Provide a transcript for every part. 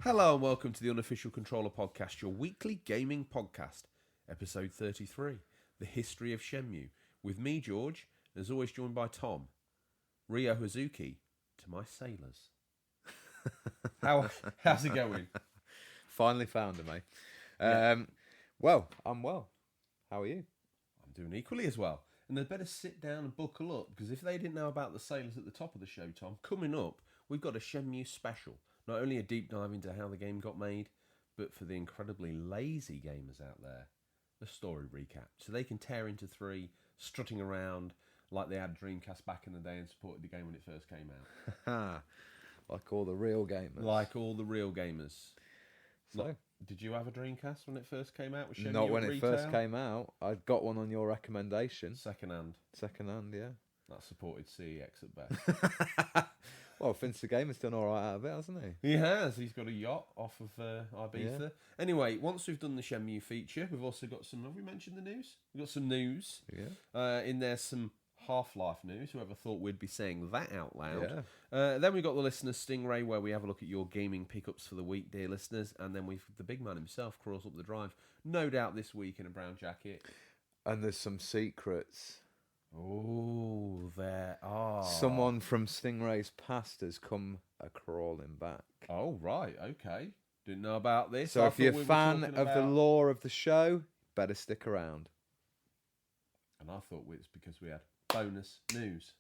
Hello and welcome to the Unofficial Controller Podcast, your weekly gaming podcast, episode 33, The History of Shenmue, with me, George, and as always joined by Tom. Ryo Hazuki, to my sailors. How's it going? Finally found her, mate. Well, I'm well. How are you? I'm doing equally as well. And they'd better sit down and buckle up, because if they didn't know about the sailors at the top of the show, Tom, coming up, we've got a Shenmue special. Not only a deep dive into how the game got made, but for the incredibly lazy gamers out there, a story recap. So they can tear into three, strutting around like they had Dreamcast back in the day and supported the game when it first came out. Like all the real gamers. Like all the real gamers. So, did you have a Dreamcast when it first came out? Was Shenmue not when at it retail? first came out. I got one on your recommendation. Second hand. Second hand, yeah. That supported CEX at best. Well, Vince the Gamer's done all right out of it, hasn't he? He has. He's got a yacht off of Ibiza. Yeah. Anyway, once we've done the Shenmue feature, we've also got some... Have we mentioned the news? We've got some news. Yeah. In there, some Half-Life news. Whoever thought we'd be saying that out loud. Yeah. Then we've got the listener Stingray, where we have a look at your gaming pickups for the week, dear listeners. And then we've the big man himself crawls up the drive. No doubt this week in a brown jacket. And there's some secrets. Oh, there are. Someone from Stingray's past has come a-crawling back. Oh, right. Okay. Didn't know about this. So I if you're thought a we were fan talking of the about- lore of the show, better stick around. And I thought it's because we had bonus news.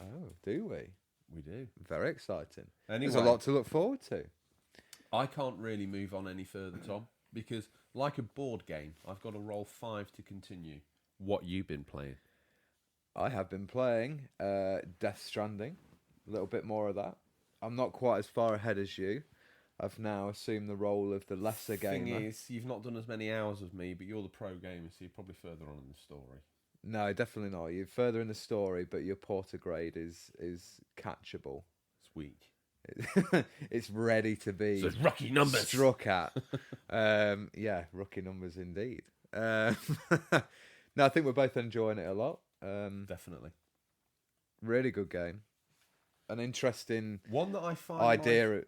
Oh, do we? We do. Very exciting. Anyway, There's a lot to look forward to. I can't really move on any further, Tom, because like a board game, I've got to roll 5 to continue. What you been playing? I have been playing Death Stranding, a little bit more of that. I'm not quite as far ahead as you. I've now assumed the role of the lesser gamer. Thing is, you've not done as many hours as me, but you're the pro gamer, so you're probably further on in the story. No, definitely not. You're further in the story, but your porter grade is catchable. It's weak. It's ready to be So it's rookie numbers. struck at. Yeah, rookie numbers indeed. No, I think we're both enjoying it a lot. Definitely. Really good game. An interesting One that I find idea.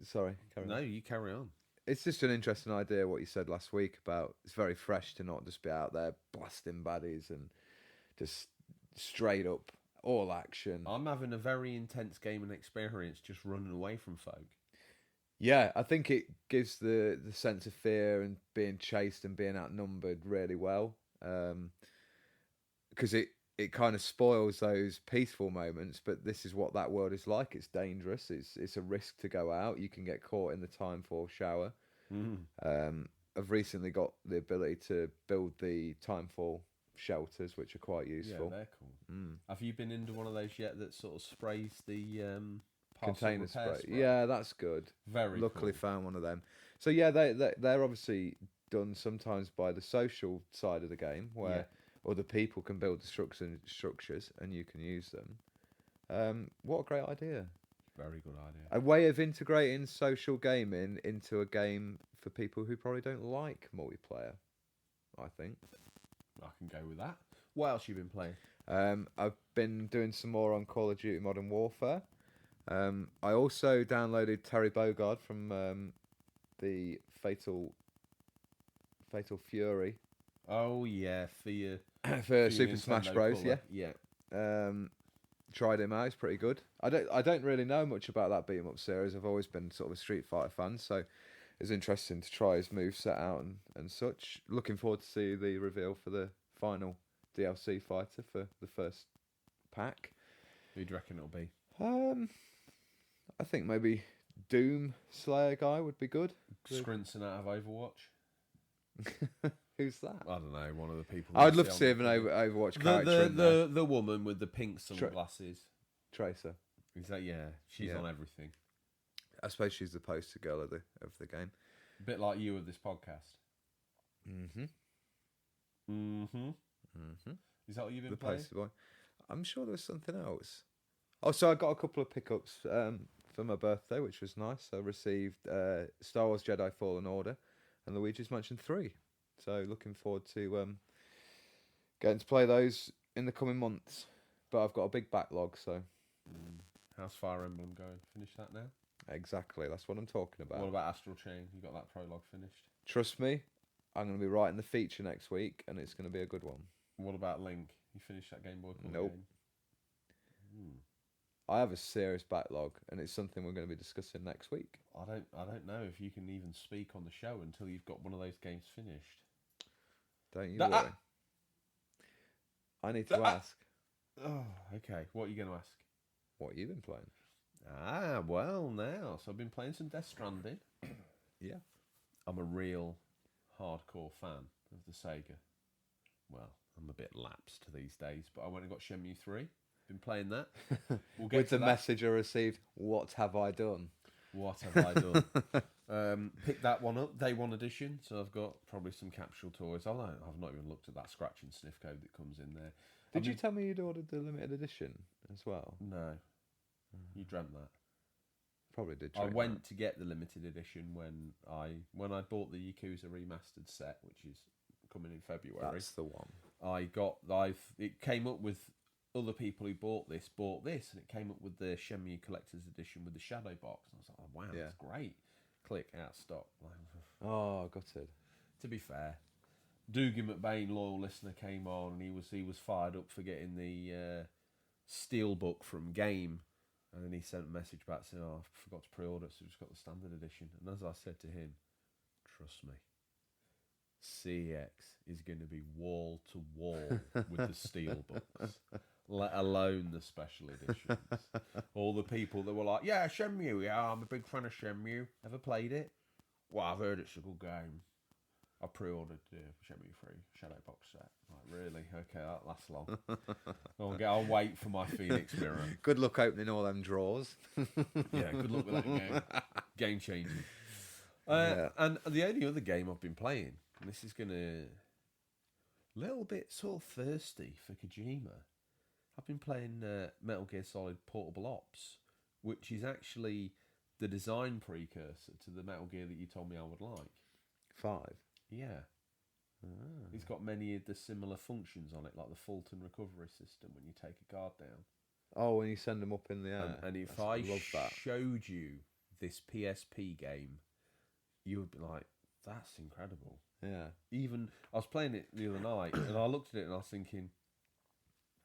Sorry, carry on. No, you carry on. It's just an interesting idea what you said last week about it's very fresh to not just be out there blasting baddies and just straight up all action. I'm having a very intense gaming experience just running away from folk. Yeah, I think it gives the sense of fear and being chased and being outnumbered really well. Because it kind of spoils those peaceful moments, but this is what that world is like. It's dangerous. It's a risk to go out. You can get caught in the Timefall shower. I've recently got the ability to build the Timefall shelters, which are quite useful. Yeah, they're cool. Have you been into one of those yet that sort of sprays the Container parcel spray. spray? Yeah, that's good. Very Luckily cool. found one of them. So yeah, they're obviously done sometimes by the social side of the game, where other people can build the structures and you can use them. What a great idea. Very good idea. A way of integrating social gaming into a game for people who probably don't like multiplayer, I think. I can go with that. What else you been playing? I've been doing some more on Call of Duty Modern Warfare. I also downloaded Terry Bogard from the Fatal Fury. Oh yeah, for for Super Nintendo Smash Bros. colour. Yeah, Yeah. tried him out. It's pretty good. I don't really know much about that beat 'em up series. I've always been sort of a Street Fighter fan, so it's interesting to try his moveset out and such. Looking forward to see the reveal for the final DLC fighter for the first pack. Who do you reckon it'll be? I think maybe Doom Slayer guy would be good. Scrinson out of Overwatch. Who's that? I don't know. One of the people. I'd love to see an Overwatch character in there. The woman with the pink sunglasses. Tracer. Is that She's on everything. I suppose she's the poster girl of the game. A bit like you with this podcast. Mm-hmm. Is that what you've been The playing? poster boy. I'm sure there was something else. Oh, so I got a couple of pickups for my birthday, which was nice. I received Star Wars Jedi Fallen Order and Luigi's Mansion 3. So looking forward to getting to play those in the coming months. But I've got a big backlog, so... How's Fire Emblem going? Finish that now? Exactly, that's what I'm talking about. What about Astral Chain? You got that prologue finished? Trust me, I'm going to be writing the feature next week, and it's going to be a good one. What about Link? You finished that Game Boy Color Nope. game? I have a serious backlog, and it's something we're going to be discussing next week. I don't know if you can even speak on the show until you've got one of those games finished. Don't you worry. I need to ask. Oh, okay. What are you going to ask? What have you been playing? Well, now. So I've been playing some Death Stranding. Yeah. I'm a real hardcore fan of the Sega. Well, I'm a bit lapsed these days, but I went and got Shenmue 3. Been playing that. We'll get With to the message I received, what have I done? What have I done? Picked that one up, day one edition. So I've got probably some capsule toys. I've not even looked at that scratch and sniff code that comes in there. Did you tell me you'd ordered the limited edition as well? No. You dreamt that. Probably did. I went to get the limited edition when I bought the Yakuza remastered set, which is coming in February. That's the one. It came up with other people who bought this, and it came up with the Shenmue Collector's Edition with the Shadow Box. And I was like, oh, wow, that's great. Click, out, stop. Oh, got it. To be fair, Dougie McBain, loyal listener, came on, and he was fired up for getting the Steelbook from Game. And then he sent a message back saying, oh, I forgot to pre-order, so just got the standard edition. And as I said to him, trust me, CEX is going to be wall to wall with the Steelbooks, let alone the special editions. All the people that were like, yeah, Shenmue, yeah, I'm a big fan of Shenmue. Ever played it? Well, I've heard it's a good game. I pre-ordered Shenmue 3 Shadow Box set. Like, really? Okay, that lasts long. I'll wait for my Phoenix Mirror. Good luck opening all them drawers. Yeah, good luck with that game. Game changing. And the only other game I've been playing, and this is going to... little bit sort of thirsty for Kojima. I've been playing Metal Gear Solid Portable Ops, which is actually the design precursor to the Metal Gear that you told me I would like. 5. Yeah. It's got many of the similar functions on it, like the fault and recovery system when you take a guard down. Oh, when you send them up in the air. And if I showed you this PSP game, you would be like, that's incredible. Yeah. Even, I was playing it the other night, and I looked at it and I was thinking,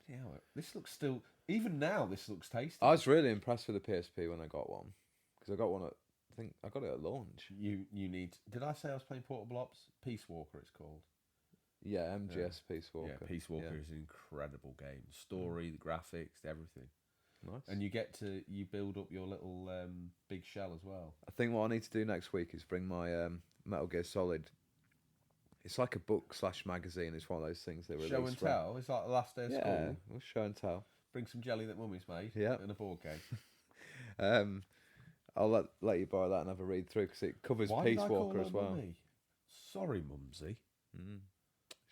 yeah, this looks still, even now, this looks tasty. I was really impressed with the PSP when I got one. Because I got one at, I think I got it at launch. You need, did I say I was playing Portable Ops? Peace Walker it's called. Yeah, MGS Peace Walker. Yeah, Peace Walker is an incredible game. Story, the graphics, everything. Nice. And you build up your little big shell as well. I think what I need to do next week is bring my Metal Gear Solid. It's like a book / magazine. It's one of those things they release. Show and tell. It's like the last day of school. Yeah, we'll show and tell. Bring some jelly that Mummy's made. Yeah. And a board game. I'll let you borrow that and have a read through because it covers Peace Walker as well. Mummy? Sorry, Mumsy.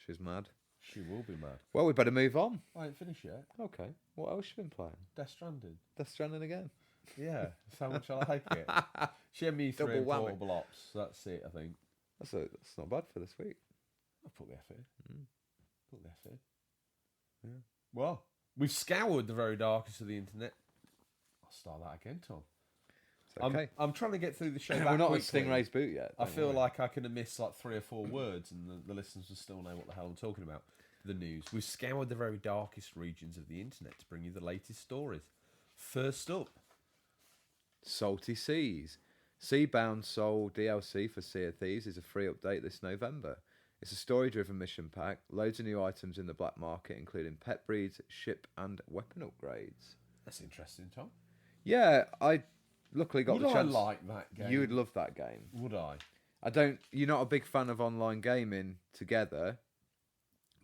She's mad. She will be mad. Well, we better move on. I ain't finished yet. Okay. What else you been playing? Death Stranding. Death Stranding again. Yeah. That's how much I like it. Shenmue 3 Double and whammy. Portable Ops. That's it, I think. That's not bad for this week. I'll put the effort in. Put the effort in. Yeah. Well, we've scoured the very darkest of the internet. I'll start that again, Tom. It's okay. I'm trying to get through the show. We're not quickly. at Stingray's boot yet. I feel like I could have missed like 3 or 4 words and the listeners will still know what the hell I'm talking about. The news. We've scoured the very darkest regions of the internet to bring you the latest stories. First up, Salty Seas. Seabound Soul DLC for Sea of Thieves is a free update this November. It's a story-driven mission pack, loads of new items in the black market, including pet breeds, ship and weapon upgrades. That's interesting, Tom. Yeah, I luckily got the chance. Would I like that game? You would love that game. Would I? You're not a big fan of online gaming together,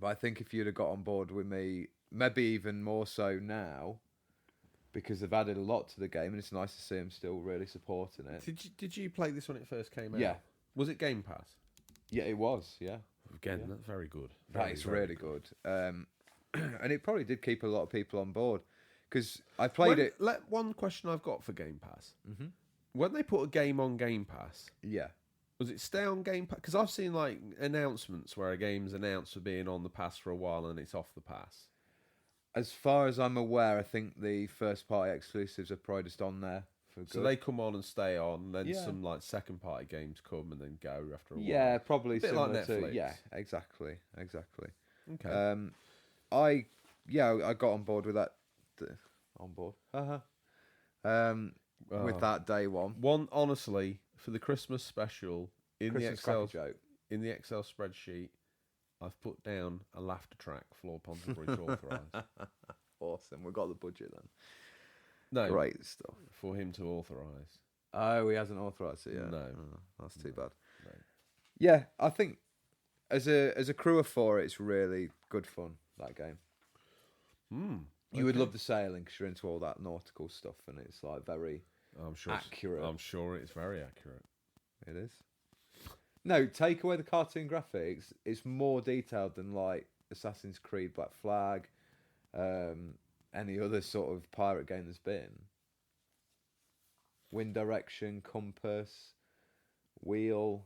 but I think if you'd have got on board with me, maybe even more so now, because they've added a lot to the game, and it's nice to see them still really supporting it. Did you play this when it first came out? Yeah. Was it Game Pass? Yeah, it was, yeah. Again, that's very good. That is really good. And it probably did keep a lot of people on board, because I played it... One question I've got for Game Pass. Mm-hmm. When they put a game on Game Pass... Yeah. Was it stay on Game Pass? Because I've seen like announcements where a game's announced for being on the pass for a while and it's off the pass. As far as I'm aware, I think the first party exclusives are probably just on there for good. So they come on and stay on, and then Yeah. some like second party games come and then go after a while. Yeah, probably a bit similar like to Netflix. yeah, exactly. Okay. I got on board with that. On board. With that day one. Honestly, for the Christmas special in Christmas the Excel cracker joke. in the Excel spreadsheet, I've put down a laughter track for Ponsonbury to authorise. Awesome. We've got the budget then. No, Great stuff. for him to authorise. Oh, he hasn't authorised it yet. No. Oh, that's too bad. No. Yeah, I think as a crew of 4, it's really good fun, that game. You would love the sailing because you're into all that nautical stuff, and it's like very accurate. I'm sure it's very accurate. It is. No, take away the cartoon graphics. It's more detailed than like Assassin's Creed Black Flag, any other sort of pirate game there's been. Wind direction, compass, wheel,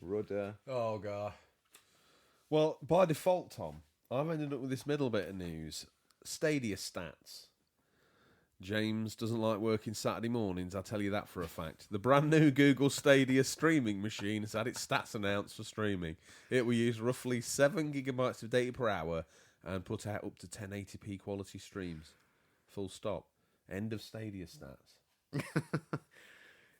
rudder. Oh god. Well, by default, Tom, I've ended up with this middle bit of news. Stadia stats. James doesn't like working Saturday mornings, I'll tell you that for a fact. The brand new Google Stadia streaming machine has had its stats announced for streaming. It will use roughly 7 gigabytes of data per hour and put out up to 1080p quality streams. Full stop. End of Stadia stats.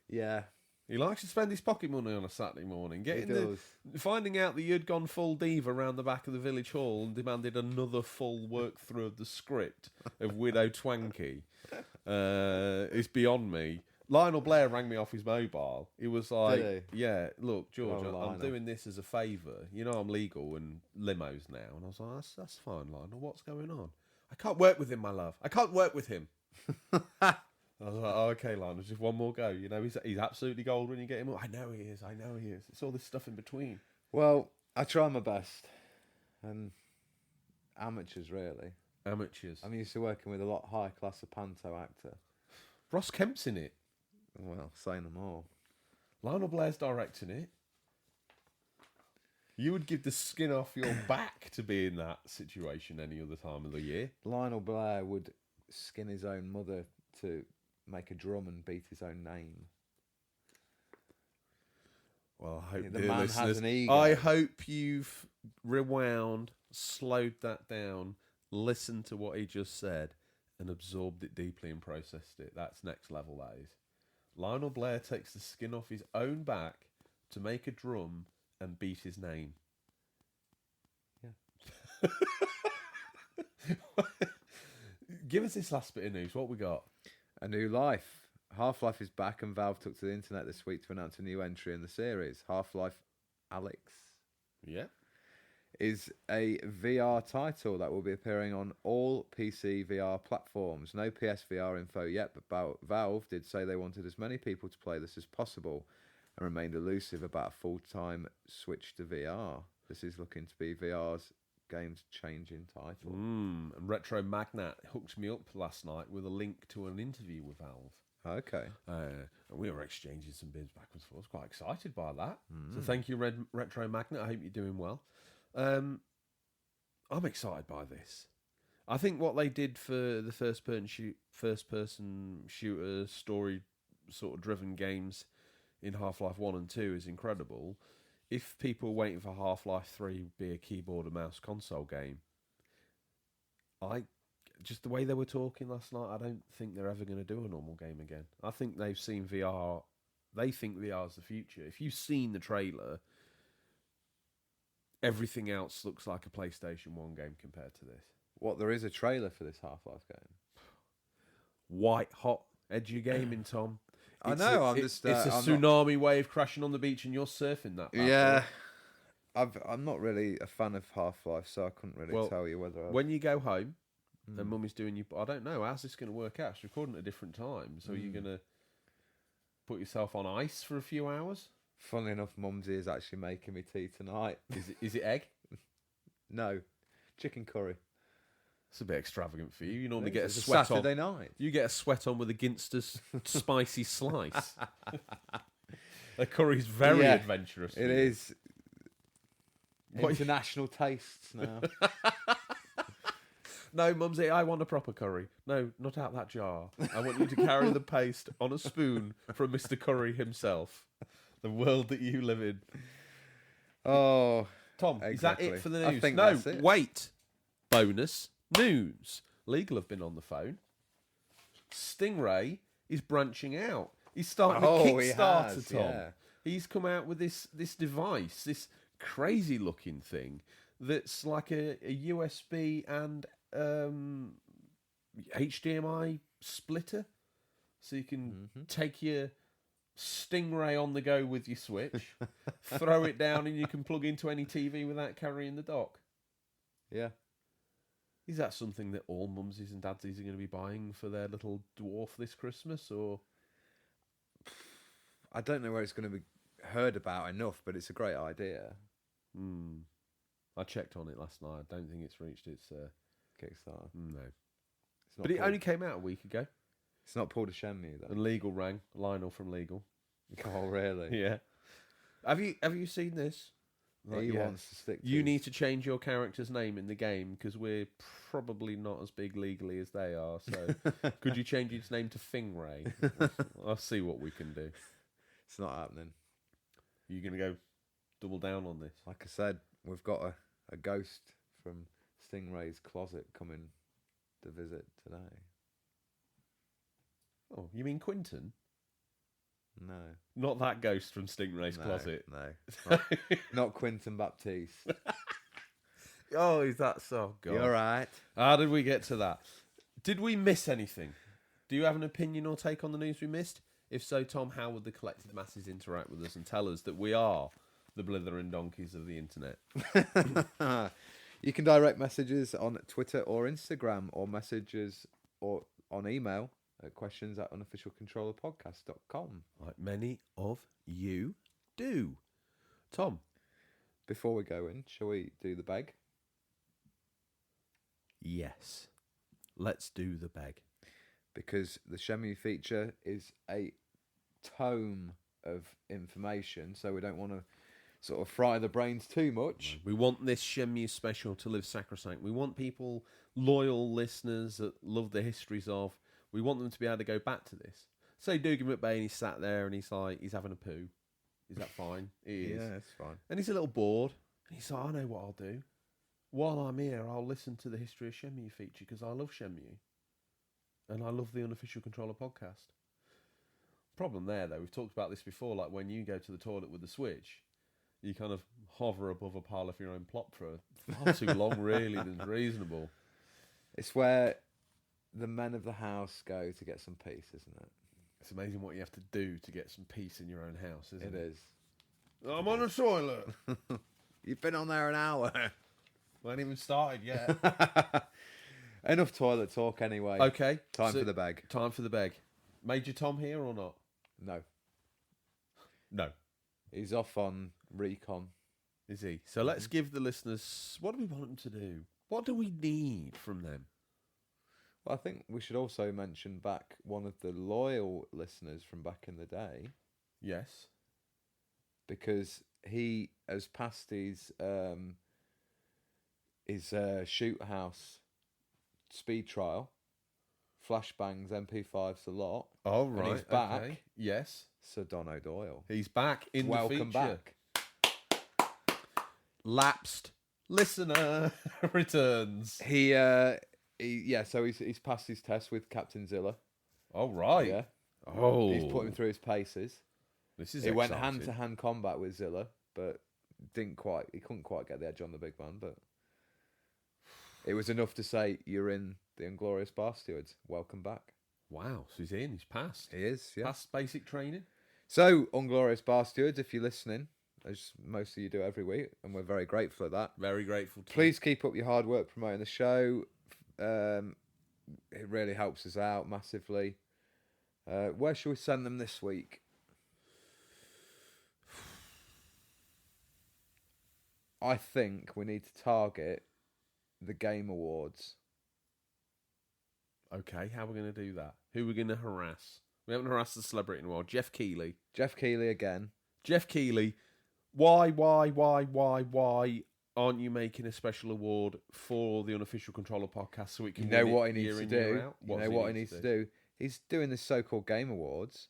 Yeah. He likes to spend his pocket money on a Saturday morning. Does. Finding out that you'd gone full diva around the back of the village hall and demanded another full work through of the script of Widow Twanky is beyond me. Lionel Blair rang me off his mobile. He was like, Did he? yeah, look, George, Oh, I'm doing this as a favour. You know I'm legal and limos now. And I was like, that's fine, Lionel. What's going on? I can't work with him, my love. I can't work with him. I was like, oh, okay, Lionel, just one more go. You know, he's absolutely gold when you get him up. I know he is. It's all this stuff in between. Well, I try my best. And amateurs, really. Amateurs. I'm used to working with a lot higher class of panto actor. Ross Kemp's in it. Well, say no more. Lionel Blair's directing it. You would give the skin off your back to be in that situation any other time of the year. Lionel Blair would skin his own mother to make a drum and beat his own name. Well, I hope, The dear man listeners, has an ego. I hope you've rewound, slowed that down, listened to what he just said, and absorbed it deeply and processed it. That's next level, that is. Lionel Blair takes the skin off his own back to make a drum and beat his name. Yeah. Give us this last bit of news. What we got? A new life. Half-Life is back, and Valve took to the internet this week to announce a new entry in the series. Half-Life Alyx Yeah. is a VR title that will be appearing on all PC VR platforms. No PSVR info yet, but Valve did say they wanted as many people to play this as possible and remained elusive about a full-time switch to VR. This is looking to be VR's games-changing title. And Retro Magnat hooked me up last night with a link to an interview with Valve. Okay. And we were exchanging some bits back and forth. I was quite excited by that. So thank you, Retro Magnet. I hope you're doing well. I'm excited by this. I think what they did for the first-person shooter, story sort of driven games in Half-Life 1 and 2 is incredible. If people are waiting for Half-Life 3 to be a keyboard and mouse console game, just the way they were talking last night, I don't think they're ever going to do a normal game again. I think they've seen VR. They think VR is the future. If you've seen the trailer, everything else looks like a PlayStation 1 game compared to this. What, there is a trailer for this Half-Life game? White hot edgy gaming, Tom. I know. It's a tsunami wave crashing on the beach, and you're surfing that. Yeah. I'm not really a fan of Half-Life, so I couldn't really tell you whether. When you go home, and Mummy's doing you, I don't know. How's this going to work out? It's recording at a different time, so you're going to put yourself on ice for a few hours. Funnily enough, Mumsy is actually making me tea tonight. Is it egg? No, chicken curry. It's a bit extravagant for you. You normally get a It's sweat Saturday on. night. You get a sweat on with a Ginster's spicy slice. The curry's very adventurous. It is. International tastes now. No, Mumsy, I want a proper curry. No, not out that jar. I want you to carry the paste on a spoon from Mr. Curry himself. The world that you live in. Oh, Tom, exactly. Is that it for the news? I think no, that's it. Wait. Bonus news. Legal have been on the phone. Stingray is branching out. He's starting a Kickstarter, Tom. Yeah. He's come out with this device, this crazy looking thing that's like a USB and HDMI splitter. So you can take your Stingray on the go with your Switch, throw it down, and you can plug into any TV without carrying the dock. Yeah. Is that something that all mumsies and dadsies are going to be buying for their little dwarf this Christmas, or? I don't know where it's going to be heard about enough, but it's a great idea. I checked on it last night. I don't think it's reached its Kickstarter. No. It's not But it only came out a week ago. It's not pulled a Shenmue though. And Legal rang. Lionel from Legal. Oh really? Yeah. Have you seen this? He wants to stick to You need to change your character's name in the game because we're probably not as big legally as they are. So could you change its name to Stingray? I'll see what we can do. It's not happening. You're going to go double down on this? Like I said, we've got a ghost from Stingray's closet coming to visit today. Oh, you mean Quinton? No. Not that ghost from Stingray's closet. No. Not Quinton Baptiste. Oh, is that so? God. You're right. How did we get to that? Did we miss anything? Do you have an opinion or take on the news we missed? If so, Tom, how would the collected masses interact with us and tell us that we are the blithering donkeys of the internet? You can direct messages on Twitter or Instagram, or messages or on email at questions@unofficialcontrollerpodcast.com. Like many of you do. Tom? Before we go in, shall we do the beg? Yes. Let's do the beg. Because the Shenmue feature is a tome of information, so we don't want to sort of fry the brains too much. We want this Shenmue special to live sacrosanct. We want people, loyal listeners that love the histories of, we want them to be able to go back to this. Say Dougie McBain, he's sat there and he's having a poo. Is that fine? It is. Yeah, it's fine. And he's a little bored. And he's like, I know what I'll do. While I'm here, I'll listen to the History of Shenmue feature because I love Shenmue. And I love the Unofficial Controller podcast. Problem there, though, we've talked about this before, like when you go to the toilet with the Switch, you kind of hover above a pile of your own plop for far too long, really, than reasonable. It's where the men of the house go to get some peace, isn't it? It's amazing what you have to do to get some peace in your own house, isn't it? It is. I'm on a toilet. You've been on there an hour. We ain't even started yet. Enough toilet talk anyway. Okay. Time for the bag. Time for the bag. Major Tom here or not? No. No. He's off on recon. Is he? So let's give the listeners... What do we want them to do? What do we need from them? Well, I think we should also mention back one of the loyal listeners from back in the day. Yes. Because he has passed his shoot house speed trial. Flashbangs, MP5s a lot. Oh, right. And he's back. Okay. Yes. Sir Don O'Doyle. He's back in the feature. Welcome back. Lapsed listener returns. So he's passed his test with Captain Zilla. Oh, right. Yeah. Oh. He's put him through his paces. This is He went exciting. hand-to-hand combat with Zilla, but he couldn't quite get the edge on the big man, but it was enough to say, you're in the Inglorious Bastards. Welcome back. Wow. So he's in. He's passed. He is, yeah. Passed basic training. So, Inglorious Bastards, if you're listening, as most of you do every week, and we're very grateful for that. Very grateful to Please keep up your hard work promoting the show. It really helps us out massively. Where shall we send them this week? I think we need to target the Game Awards. Okay, how are we going to do that? Who are we going to harass? We haven't harassed the celebrity in a while. Jeff Keighley. Jeff Keighley again. Jeff Keighley. Why aren't you making a special award for the Unofficial Controller podcast so it can You know win what it he needs year to in, year do? out? You know what he needs to do? He's doing the so-called Game Awards.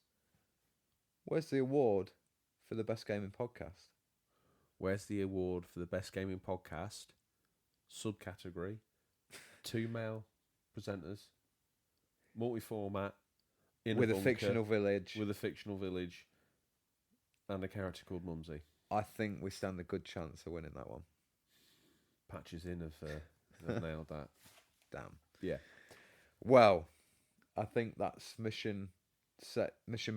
Where's the award for the best gaming podcast? Where's the award for the best gaming podcast? Subcategory. 2 male presenters. Multi-format. In With a bunker, fictional village. With a fictional village. And a character called Mumsy. I think we stand a good chance of winning that one. Patches in have nailed that. Damn. Yeah. Well, I think that's mission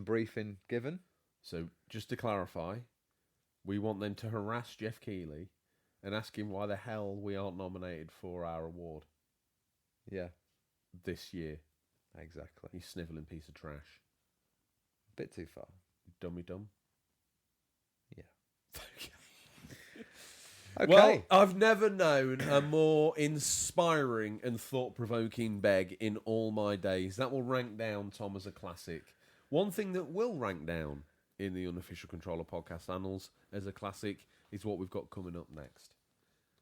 briefing given. So, just to clarify, we want them to harass Jeff Keighley and ask him why the hell we aren't nominated for our award. Yeah. This year. Exactly. You snivelling piece of trash. Bit too far. Dummy dumb. Yeah. Okay. Well, I've never known a more inspiring and thought-provoking beg in all my days. That will rank down, Tom, as a classic. One thing that will rank down in the Unofficial Controller podcast annals as a classic is what we've got coming up next.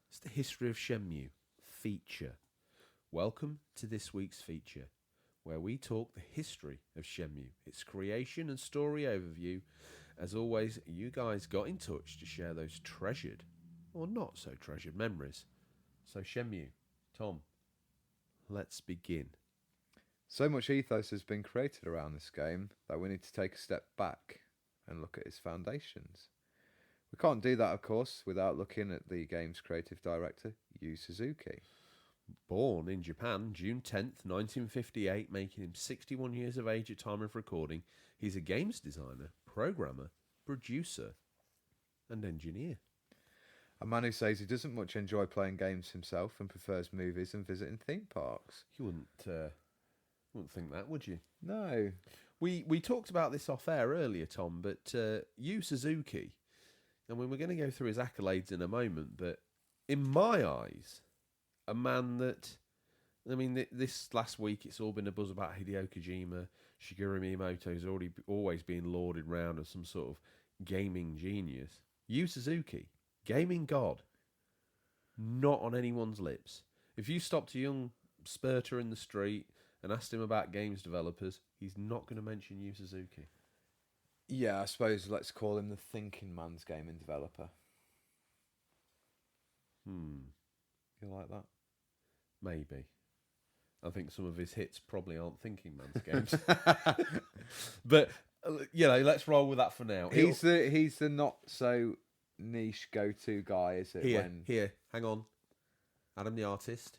It's the History of Shenmue feature. Welcome to this week's feature, where we talk the history of Shenmue, its creation and story overview. As always, you guys got in touch to share those treasured or not so treasured memories. So Shenmue, Tom, let's begin. So much ethos has been created around this game that we need to take a step back and look at its foundations. We can't do that, of course, without looking at the game's creative director, Yu Suzuki. Born in Japan, June 10th, 1958, making him 61 years of age at time of recording, he's a games designer, programmer, producer, and engineer. A man who says he doesn't much enjoy playing games himself and prefers movies and visiting theme parks. You wouldn't think that, would you? No. We talked about this off air earlier, Tom, but Yu Suzuki, and we're going to go through his accolades in a moment, but in my eyes, a man that, I mean, this last week it's all been a buzz about Hideo Kojima. Shigeru Miyamoto's always been lauded round as some sort of gaming genius. Yu Suzuki, gaming god, not on anyone's lips. If you stopped a young spurter in the street and asked him about games developers, he's not going to mention Yu Suzuki. Yeah, I suppose let's call him the thinking man's gaming developer. You like that? Maybe. I think some of his hits probably aren't thinking man's games. But, let's roll with that for now. He's the not so niche go-to guy, is it? Here, hang on. Adam the artist,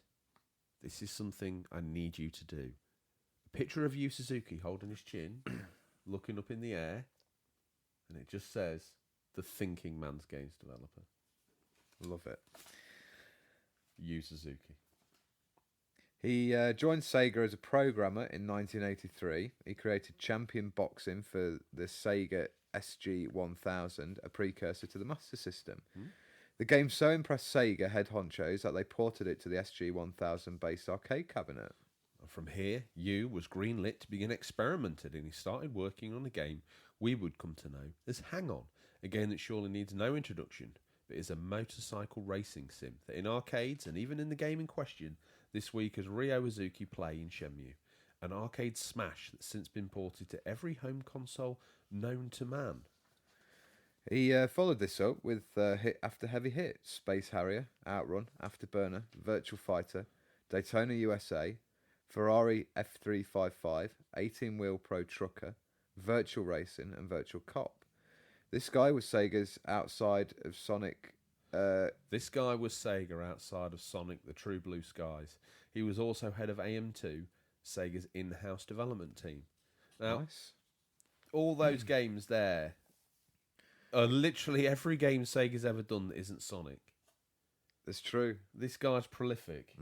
this is something I need you to do. A picture of Yu Suzuki holding his chin, looking up in the air, and it just says, the thinking man's games developer. Love it. Yu Suzuki. He joined Sega as a programmer in 1983. He created Champion Boxing for the Sega SG-1000, a precursor to the Master System. The game so impressed Sega head honchos that they ported it to the SG-1000 based arcade cabinet. From here, Yu was greenlit to begin experimenting, and he started working on a game we would come to know as Hang On, a game that surely needs no introduction, but is a motorcycle racing sim that in arcades and even in the game in question this week as Ryo Izuki play in Shenmue, an arcade smash that's since been ported to every home console known to man. He followed this up with hit after heavy hits: Space Harrier, Outrun, Afterburner, Virtual Fighter, Daytona USA, Ferrari F355, 18-wheel Pro Trucker, Virtual Racing, and Virtual Cop. This guy was Sega's outside of Sonic. This guy was Sega outside of Sonic, the True Blue Skies. He was also head of AM2, Sega's in-house development team. Now, Nice. All those games there are literally every game Sega's ever done that isn't Sonic. That's true. This guy's prolific.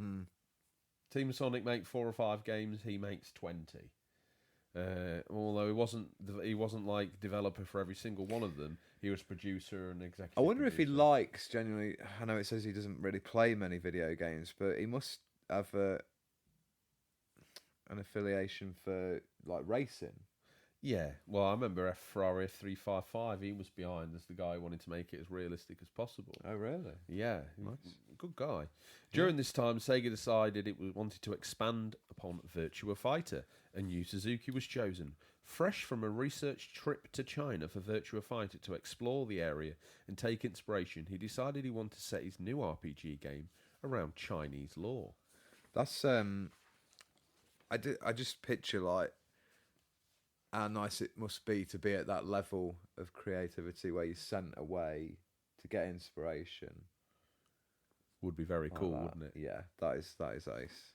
Team Sonic make 4 or 5 games, he makes 20. Although he wasn't like developer for every single one of them. He was producer and executive. I wonder if he producer. likes genuinely. I know it says he doesn't really play many video games, but he must have an affiliation for like racing. Yeah, well, I remember Ferrari F355. He was behind as the guy who wanted to make it as realistic as possible. Oh, really? Yeah, Nice. good guy. During this time, Sega decided it wanted to expand upon Virtua Fighter, and Yu Suzuki was chosen. Fresh from a research trip to China for Virtua Fighter to explore the area and take inspiration, he decided he wanted to set his new RPG game around Chinese law. That's I just picture like how nice it must be to be at that level of creativity where you're sent away to get inspiration. Would be very cool, Like that. wouldn't it? Yeah, that is ace.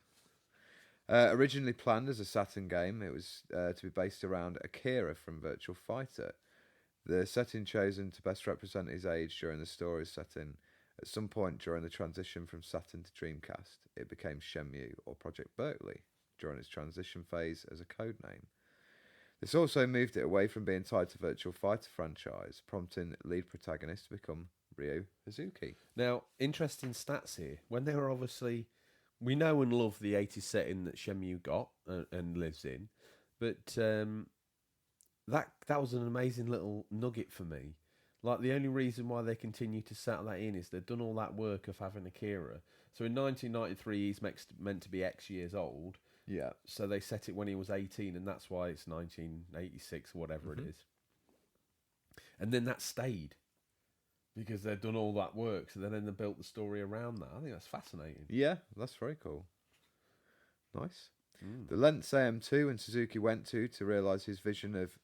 Originally planned as a Saturn game, it was to be based around Akira from Virtua Fighter. The setting chosen to best represent his age during the story's setting. At some point during the transition from Saturn to Dreamcast, it became Shenmue or Project Berkeley during its transition phase as a code name. This also moved it away from being tied to Virtua Fighter franchise, prompting lead protagonist to become Ryo Hazuki. Now, interesting stats here. When they were obviously... We know and love the 80s setting that Shenmue got and lives in, but that was an amazing little nugget for me. Like, the only reason why they continue to settle that in is they've done all that work of having Akira. So in 1993, he's meant to be X years old. Yeah. So they set it when he was 18, and that's why it's 1986 or whatever it is. And then that stayed because they've done all that work. So then they built the story around that. I think that's fascinating. Yeah, that's very cool. Nice. The lengths AM2 and Suzuki went to realise his vision of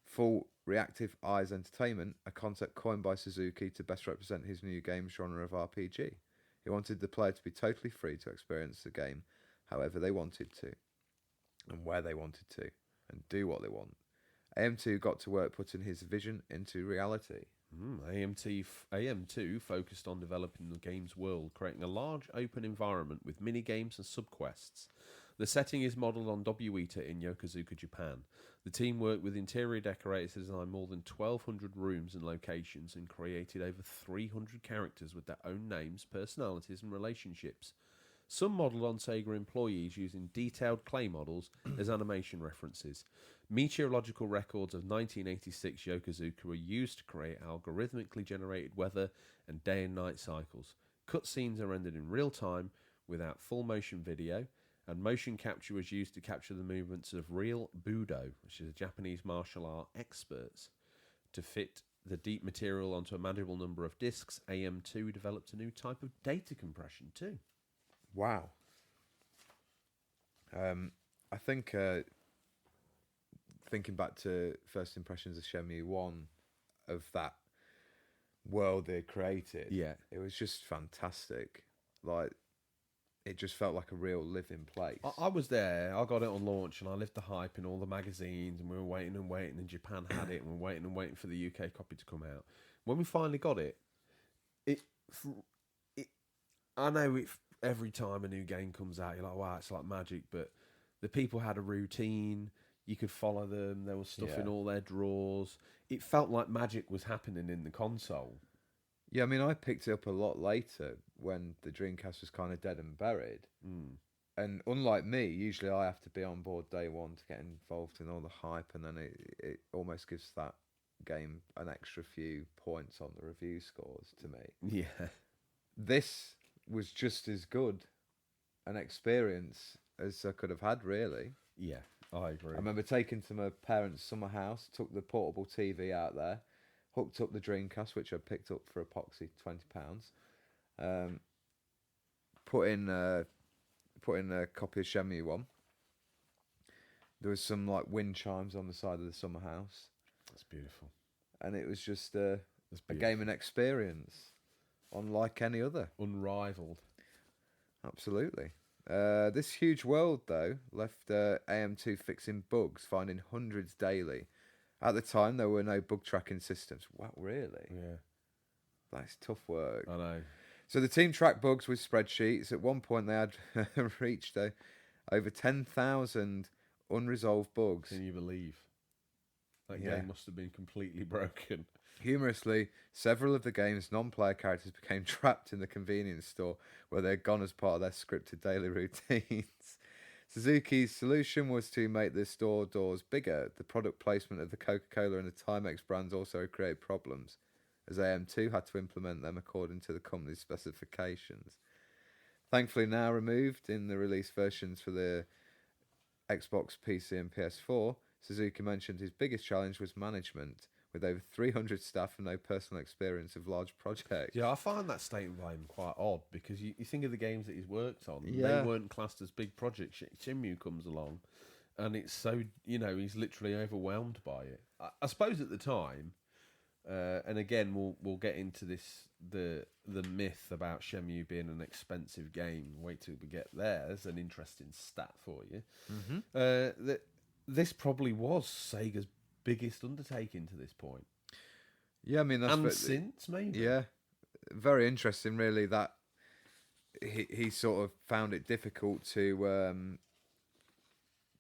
full reactive eyes entertainment, a concept coined by Suzuki to best represent his new game genre of RPG. He wanted the player to be totally free to experience the game however they wanted to, and where they wanted to, and do what they want. AM2 got to work putting his vision into reality. AM2 focused on developing the game's world, creating a large open environment with mini-games and sub-quests. The setting is modelled on Dobuita in Yokosuka, Japan. The team worked with interior decorators to design more than 1,200 rooms and locations and created over 300 characters with their own names, personalities and relationships. Some modelled on Sega employees using detailed clay models as animation references. Meteorological records of 1986 Yokosuka were used to create algorithmically generated weather and day and night cycles. Cutscenes are rendered in real time without full motion video, and motion capture was used to capture the movements of real Budo, which is a Japanese martial art experts. To fit the deep material onto a manageable number of discs, AM2 developed a new type of data compression too. Wow. I think thinking back to first impressions of Shenmue 1, of that world they created, Yeah. it was just fantastic. Like, it just felt like a real living place. I was there, I got it on launch, and I lived the hype in all the magazines, and we were waiting, and Japan had it, and we were waiting for the UK copy to come out. When we finally got it, I know every time a new game comes out, you're like, wow, it's like magic, but the people had a routine, you could follow them, there was stuff in all their drawers. It felt like magic was happening in the console. Yeah, I mean, I picked it up a lot later when the Dreamcast was kind of dead and buried. And unlike me, usually I have to be on board day one to get involved in all the hype, and then it almost gives that game an extra few points on the review scores to me. Yeah. This was just as good an experience as I could have had, really. Yeah, I agree. I remember taking to my parents' summer house, took the portable TV out there, hooked up the Dreamcast, which I picked up for epoxy, £20. Put in a copy of Shenmue 1. There was some like wind chimes on the side of the summer house. That's beautiful. And it was just a gaming experience unlike any other. Unrivaled. Absolutely. This huge world, though, left AM2 fixing bugs, finding hundreds daily. At the time, there were no bug tracking systems. Wow, really? Yeah. That's tough work. I know. So the team tracked bugs with spreadsheets. At one point, they had reached over 10,000 unresolved bugs. Can you believe? That game must have been completely broken. Humorously, several of the game's non-player characters became trapped in the convenience store where they'd gone as part of their scripted daily routines. Suzuki's solution was to make the store doors bigger. The product placement of the Coca-Cola and the Timex brands also created problems, as AM2 had to implement them according to the company's specifications. Thankfully now removed in the release versions for the Xbox, PC and PS4, Suzuki mentioned his biggest challenge was management, with over 300 staff and no personal experience of large projects. Yeah, I find that statement by him quite odd, because you think of the games that he's worked on, Yeah. they weren't classed as big projects. Shenmue comes along, and it's so, he's literally overwhelmed by it. I suppose at the time, and again, we'll get into this, the myth about Shenmue being an expensive game. Wait till we get there. There's an interesting stat for you. That this probably was Sega's biggest undertaking to this point. Yeah, I mean, that's since maybe. Yeah, very interesting, really. That he sort of found it difficult to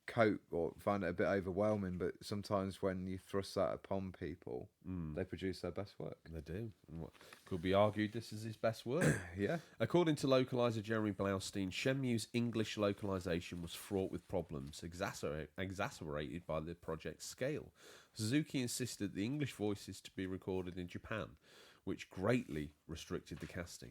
cope or find it a bit overwhelming. But sometimes when you thrust that upon people, they produce their best work. They do. Could be argued this is his best work. Yeah. According to localizer Jeremy Blaustein, Shenmue's English localization was fraught with problems, exacerbated by the project's scale. Suzuki insisted the English voices to be recorded in Japan, which greatly restricted the casting.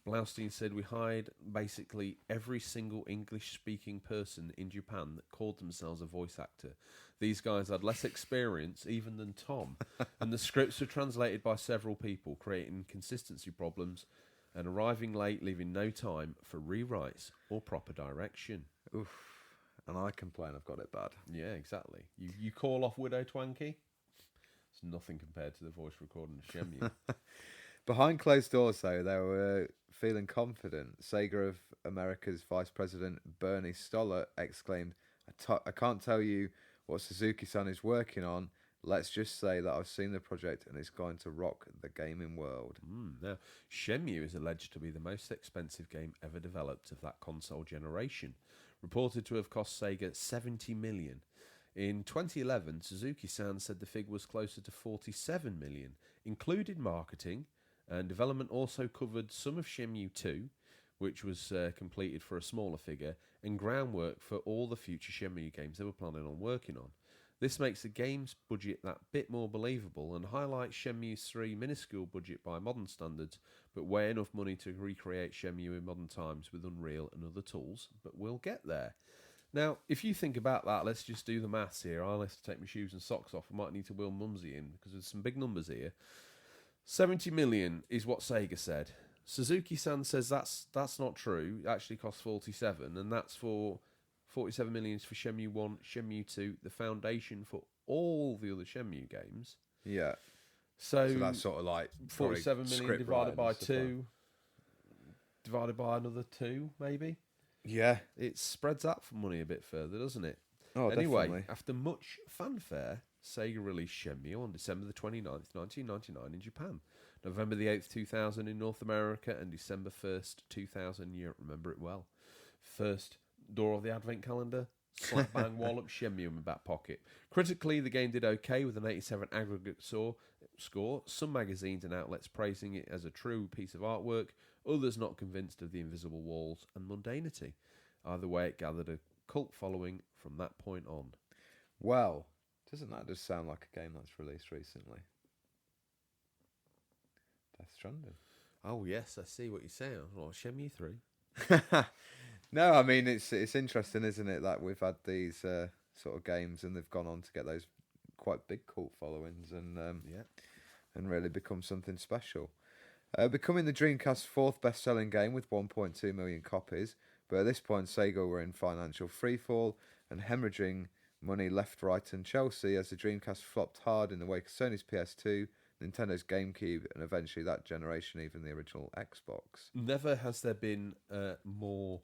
Blaustein said, we hired basically every single English-speaking person in Japan that called themselves a voice actor. These guys had less experience even than Tom, and the scripts were translated by several people, creating consistency problems and arriving late, leaving no time for rewrites or proper direction. Oof. And I complain I've got it bad. Yeah, exactly. You call off Widow Twanky? It's nothing compared to the voice recording of Shenmue. Behind closed doors, though, they were feeling confident. Sega of America's Vice President Bernie Stoller exclaimed, I can't tell you what Suzuki-san is working on. Let's just say that I've seen the project and it's going to rock the gaming world. Now, Shenmue is alleged to be the most expensive game ever developed of that console generation, reported to have cost Sega $70 million. In 2011, Suzuki-san said the figure was closer to $47 million, including marketing, and development also covered some of Shenmue 2, which was completed for a smaller figure, and groundwork for all the future Shenmue games they were planning on working on. This makes the game's budget that bit more believable and highlights Shenmue's 3 minuscule budget by modern standards, but way enough money to recreate Shenmue in modern times with Unreal and other tools, but we'll get there. Now, if you think about that, let's just do the maths here. I'll have to take my shoes and socks off. I might need to wheel Mumsy in because there's some big numbers here. 70 million is what Sega said. Suzuki-san says that's not true. It actually costs 47, and that's for 47 million is for Shenmue 1, Shenmue 2, the foundation for all the other Shenmue games. Yeah. So that's sort of like 47 million divided by 2, divided by another 2, maybe. Yeah. It spreads out for money a bit further, doesn't it? Oh, anyway, definitely. after much fanfare, Sega released Shenmue on December the 29th, 1999 in Japan, November the 8th, 2000 in North America, and December 1st, 2000, you remember it well. First door of the advent calendar, slap bang wallop Shenmue in my back pocket. Critically, the game did okay with an 87 aggregate score, some magazines and outlets praising it as a true piece of artwork, others not convinced of the invisible walls and mundanity. Either way, it gathered a cult following from that point on. Well, doesn't that just sound like a game that's released recently? Death Stranding. Oh yes, I see what you're saying. Oh, Shenmue 3. No, I mean it's interesting, isn't it, that we've had these sort of games and they've gone on to get those quite big cult followings and and really become something special. Becoming the Dreamcast's 4th best-selling game with 1.2 million copies, but at this point Sega were in financial freefall and hemorrhaging money left, right and Chelsea as the Dreamcast flopped hard in the wake of Sony's PS2, Nintendo's GameCube, and eventually that generation even the original Xbox. Never has there been more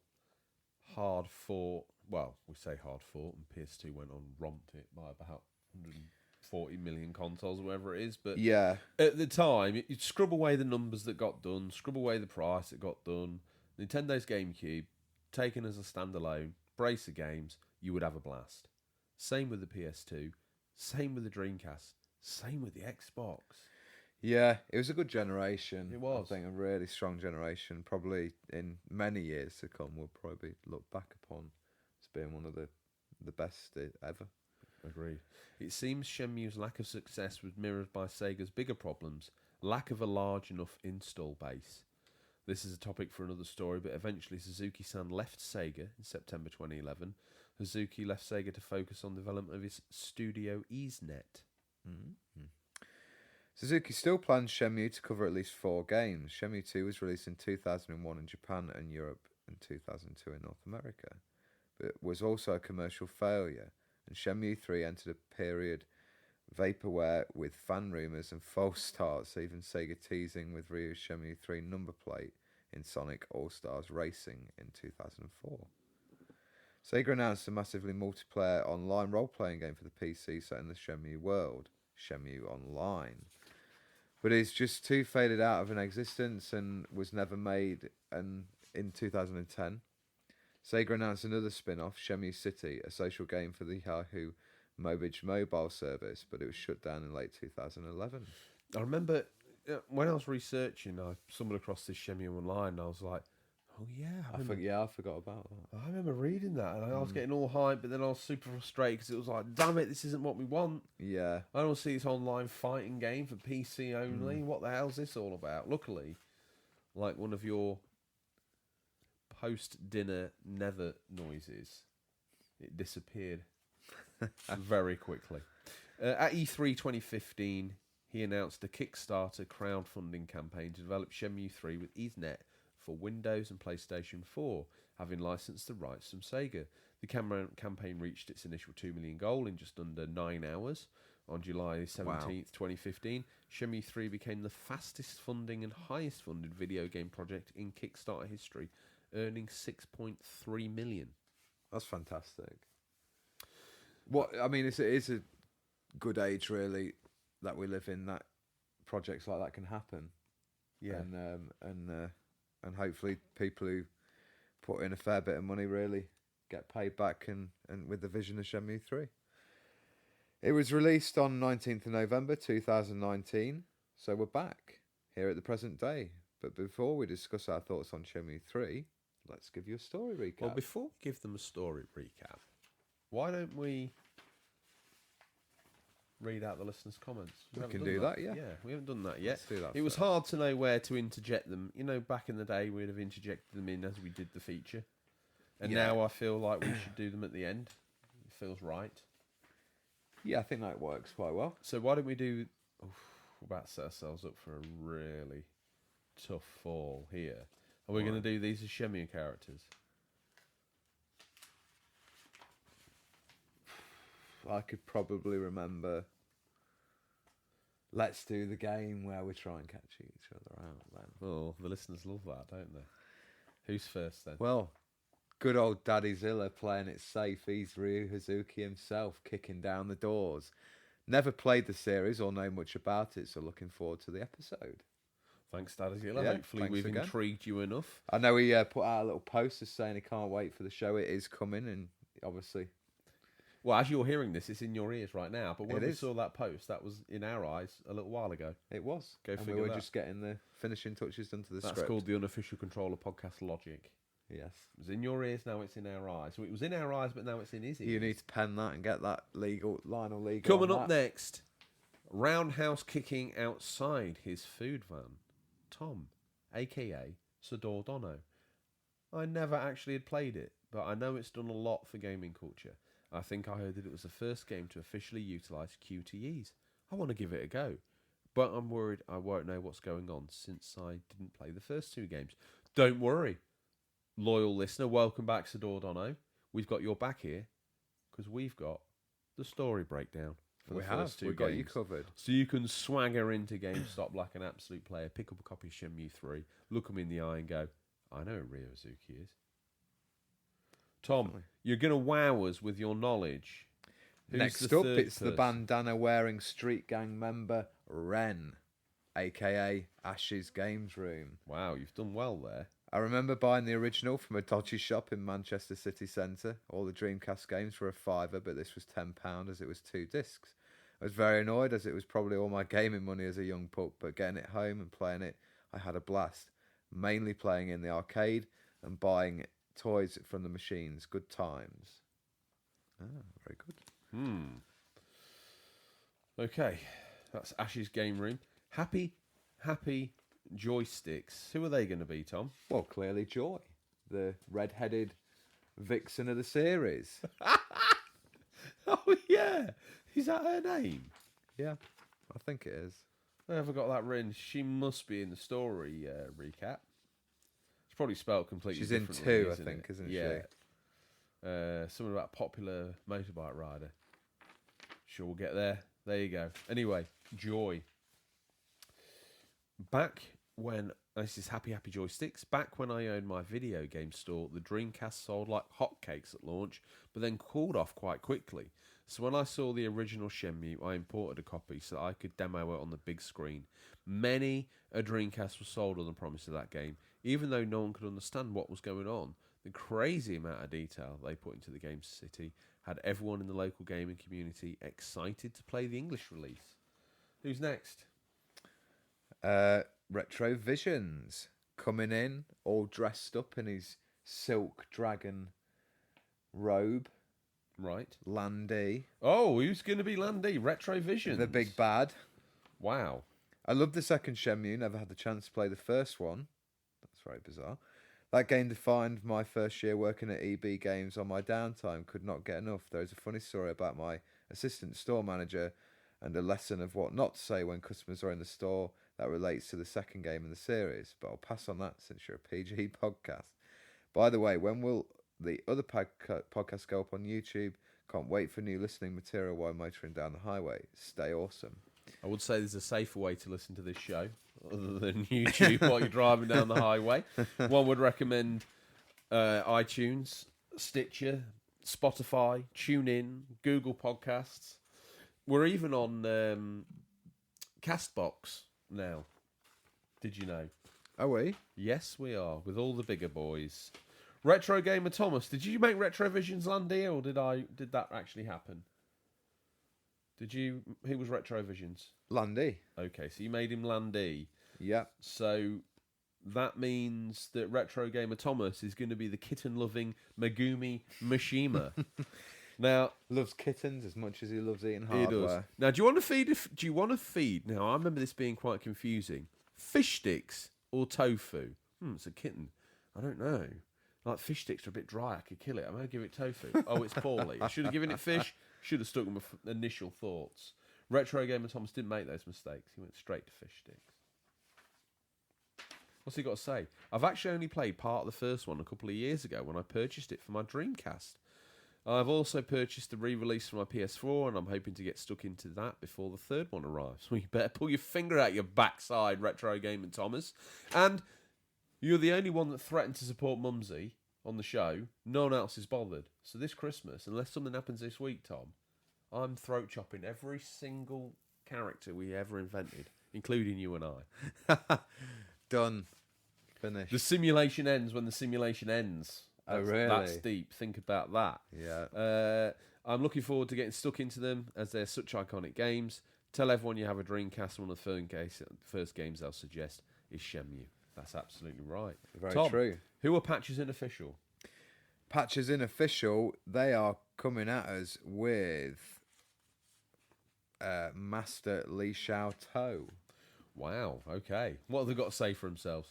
hard fought, well, we say hard fought, and PS2 went on romped it by about 140 million consoles or whatever it is, but yeah, at the time, you'd scrub away the numbers that got done, scrub away the price that got done, Nintendo's GameCube, taken as a standalone, brace of games, you would have a blast. Same with the PS2, same with the Dreamcast, same with the Xbox. Yeah, it was a good generation. It was. I think a really strong generation. Probably in many years to come, we'll probably look back upon It's been one of the best ever. Agreed. It seems Shenmue's lack of success was mirrored by Sega's bigger problems, lack of a large enough install base. This is a topic for another story, but eventually Suzuki-san left Sega in September 2011. Suzuki left Sega to focus on development of his studio EaseNet. Mm-hmm. Suzuki still plans Shenmue to cover at least 4 games. Shenmue 2 was released in 2001 in Japan and Europe and 2002 in North America, but was also a commercial failure, and Shenmue 3 entered a period vaporware with fan rumours and false starts, even Sega teasing with Ryu's Shenmue 3 number plate in Sonic All-Stars Racing in 2004. Sega announced a massively multiplayer online role-playing game for the PC set in the Shenmue world, Shenmue Online. But it's just too faded out of an existence and was never made. And in 2010, Sega announced another spin-off, Shenmue City, a social game for the Yahoo Mobile mobile service, but it was shut down in late 2011. I remember when I was researching, I stumbled across this Shenmue Online, and I was like, oh yeah, I forgot about that. I remember reading that, and I was getting all hyped, but then I was super frustrated because it was like, damn it, this isn't what we want. Yeah. I don't see this online fighting game for PC only. What the hell's this all about? Luckily, like one of your post-dinner nether noises, it disappeared very quickly. At E3 2015, he announced a Kickstarter crowdfunding campaign to develop Shenmue 3 with EaseNet for Windows and PlayStation 4, having licensed the rights from Sega. The campaign reached its initial 2 million goal in just under 9 hours. On July 17th, 2015, Shenmue 3 became the fastest funding and highest funded video game project in Kickstarter history, earning 6.3 million. That's fantastic. It is a good age, really, that we live in, that projects like that can happen. Yeah. And hopefully people who put in a fair bit of money really get paid back and with the vision of Shenmue 3. It was released on 19th of November 2019, so we're back here at the present day. But before we discuss our thoughts on Shenmue 3, let's give you a story recap. Well, before we give them a story recap, why don't we read out the listeners' comments? We can do that, yeah. Yeah, we haven't done that yet. Let's do that It was first. hard to know where to interject them. You know, back in the day, we'd have interjected them in as we did the feature. And now I feel like we should do them at the end. It feels right. Yeah, I think that works quite well. So why don't we do... we're about to set ourselves up for a really tough fall here. Are we going to do these as Shenmue characters? I could probably remember. Let's do the game where we try and catch each other out then. Oh, the listeners love that, don't they? Who's first then? Well, good old Daddy Zilla playing it safe. He's Ryu Hazuki himself, kicking down the doors. Never played the series or know much about it, so looking forward to the episode. Thanks, Daddy Zilla. Yeah, hopefully we've again. intrigued you enough. I know he put out a little poster saying he can't wait for the show. It is coming, and obviously... Well, as you're hearing this, it's in your ears right now. But when It we is. saw that post, that was in our eyes a little while ago. It was. Go and figure we were that. just getting the finishing touches done to the That's script. called the unofficial controller podcast logic. Yes. It was in your ears, now it's in our eyes. So it was in our eyes, but now it's in his ears. You need to pen that and get that Lionel legal. Coming on up that. next, roundhouse kicking outside his food van. Tom, a.k.a. Sador Dono. I never actually had played it, but I know it's done a lot for gaming culture. I think I heard that it was the first game to officially utilise QTEs. I want to give it a go, but I'm worried I won't know what's going on since I didn't play the first 2 games. Don't worry, loyal listener, welcome back, Sador Dono. We've got your back here, because we've got the story breakdown for the first 2 We've games. got you covered. So you can swagger into GameStop like an absolute player, pick up a copy of Shenmue 3, look them in the eye and go, I know who Ryo Hazuki is. Tom, Definitely. you're going to wow us with your knowledge. Who's Next the up, third it's the person? bandana wearing street gang member Ren, aka Ash's Games Room. Wow, you've done well there. I remember buying the original from a dodgy shop in Manchester city centre. All the Dreamcast games were a £5, but this was £10 as it was 2 discs. I was very annoyed as it was probably all my gaming money as a young pup, but getting it home and playing it, I had a blast. Mainly playing in the arcade and buying toys from the machines. Good times. Ah, very good. Okay, that's Ash's game room. Happy joysticks. Who are they going to be, Tom? Well, clearly Joy, the red-headed vixen of the series. Oh yeah, is that her name? Yeah, I think it is. I never got that written. She must be in the story recap. It's probably spelled completely She's in differently. 2, I isn't think, it? isn't yeah. she? Something about popular motorbike rider. Sure, we'll get there. There you go. Anyway, Joy. Back when this is Happy Joysticks. Back when I owned my video game store, the Dreamcast sold like hotcakes at launch, but then cooled off quite quickly. So when I saw the original Shenmue, I imported a copy so that I could demo it on the big screen. Many a Dreamcast was sold on the promise of that game, even though no one could understand what was going on. The crazy amount of detail they put into the game's city had everyone in the local gaming community excited to play the English release. Who's next? Retro Visions coming in, all dressed up in his silk dragon robe. Right. Landy. Oh, who's going to be Landy? Retro Visions. The big bad. Wow. I loved the second Shenmue, never had the chance to play the first one. That's very bizarre. That game defined my first year working at EB Games on my downtime. Could not get enough. There is a funny story about my assistant store manager and a lesson of what not to say when customers are in the store that relates to the second game in the series. But I'll pass on that since you're a PG podcast. By the way, when will the other podcasts go up on YouTube? Can't wait for new listening material while motoring down the highway. Stay awesome. I would say there's a safer way to listen to this show other than YouTube while you're driving down the highway. One would recommend iTunes, Stitcher, Spotify, TuneIn, Google Podcasts. We're even on Castbox now. Did you know? Are we? Yes, we are, with all the bigger boys. Retro Gamer Thomas, did you make Retrovisions Landy, or did that actually happen? Who was Retrovisions? Landy. Okay, so you made him Landy. Yep. So that means that Retro Gamer Thomas is going to be the kitten-loving Megumi Mishima. Now, Loves kittens as much as he loves eating hardware. he does. Now, do you want to feed? Now, I remember this being quite confusing. Fish sticks or tofu? It's a kitten. I don't know. Like, fish sticks are a bit dry. I could kill it. I'm going to give it tofu. Oh, it's poorly. I should have given it fish. Should have stuck with my initial thoughts. Retro Gamer Thomas didn't make those mistakes. He went straight to fish sticks. What's he got to say? I've actually only played part of the first one a couple of years ago when I purchased it for my Dreamcast. I've also purchased the re-release for my PS4, and I'm hoping to get stuck into that before the third one arrives. Well, you better pull your finger out your backside, Retro Gamer Thomas. And you're the only one that threatened to support Mumsy on the show. No one else is bothered. So this Christmas, unless something happens this week, Tom, I'm throat chopping every single character we ever invented, including you and I. Done. Finished. The simulation ends when the simulation ends. Oh, really? That's deep. Think about that. Yeah. I'm looking forward to getting stuck into them as they're such iconic games. Tell everyone you have a Dreamcast. One of the first games they'll suggest is Shenmue. That's absolutely right. Very Tom, true. Who are Patches in Official? Patches in Official, they are coming at us with Master Li Xiao To. Wow, okay. What have they got to say for themselves?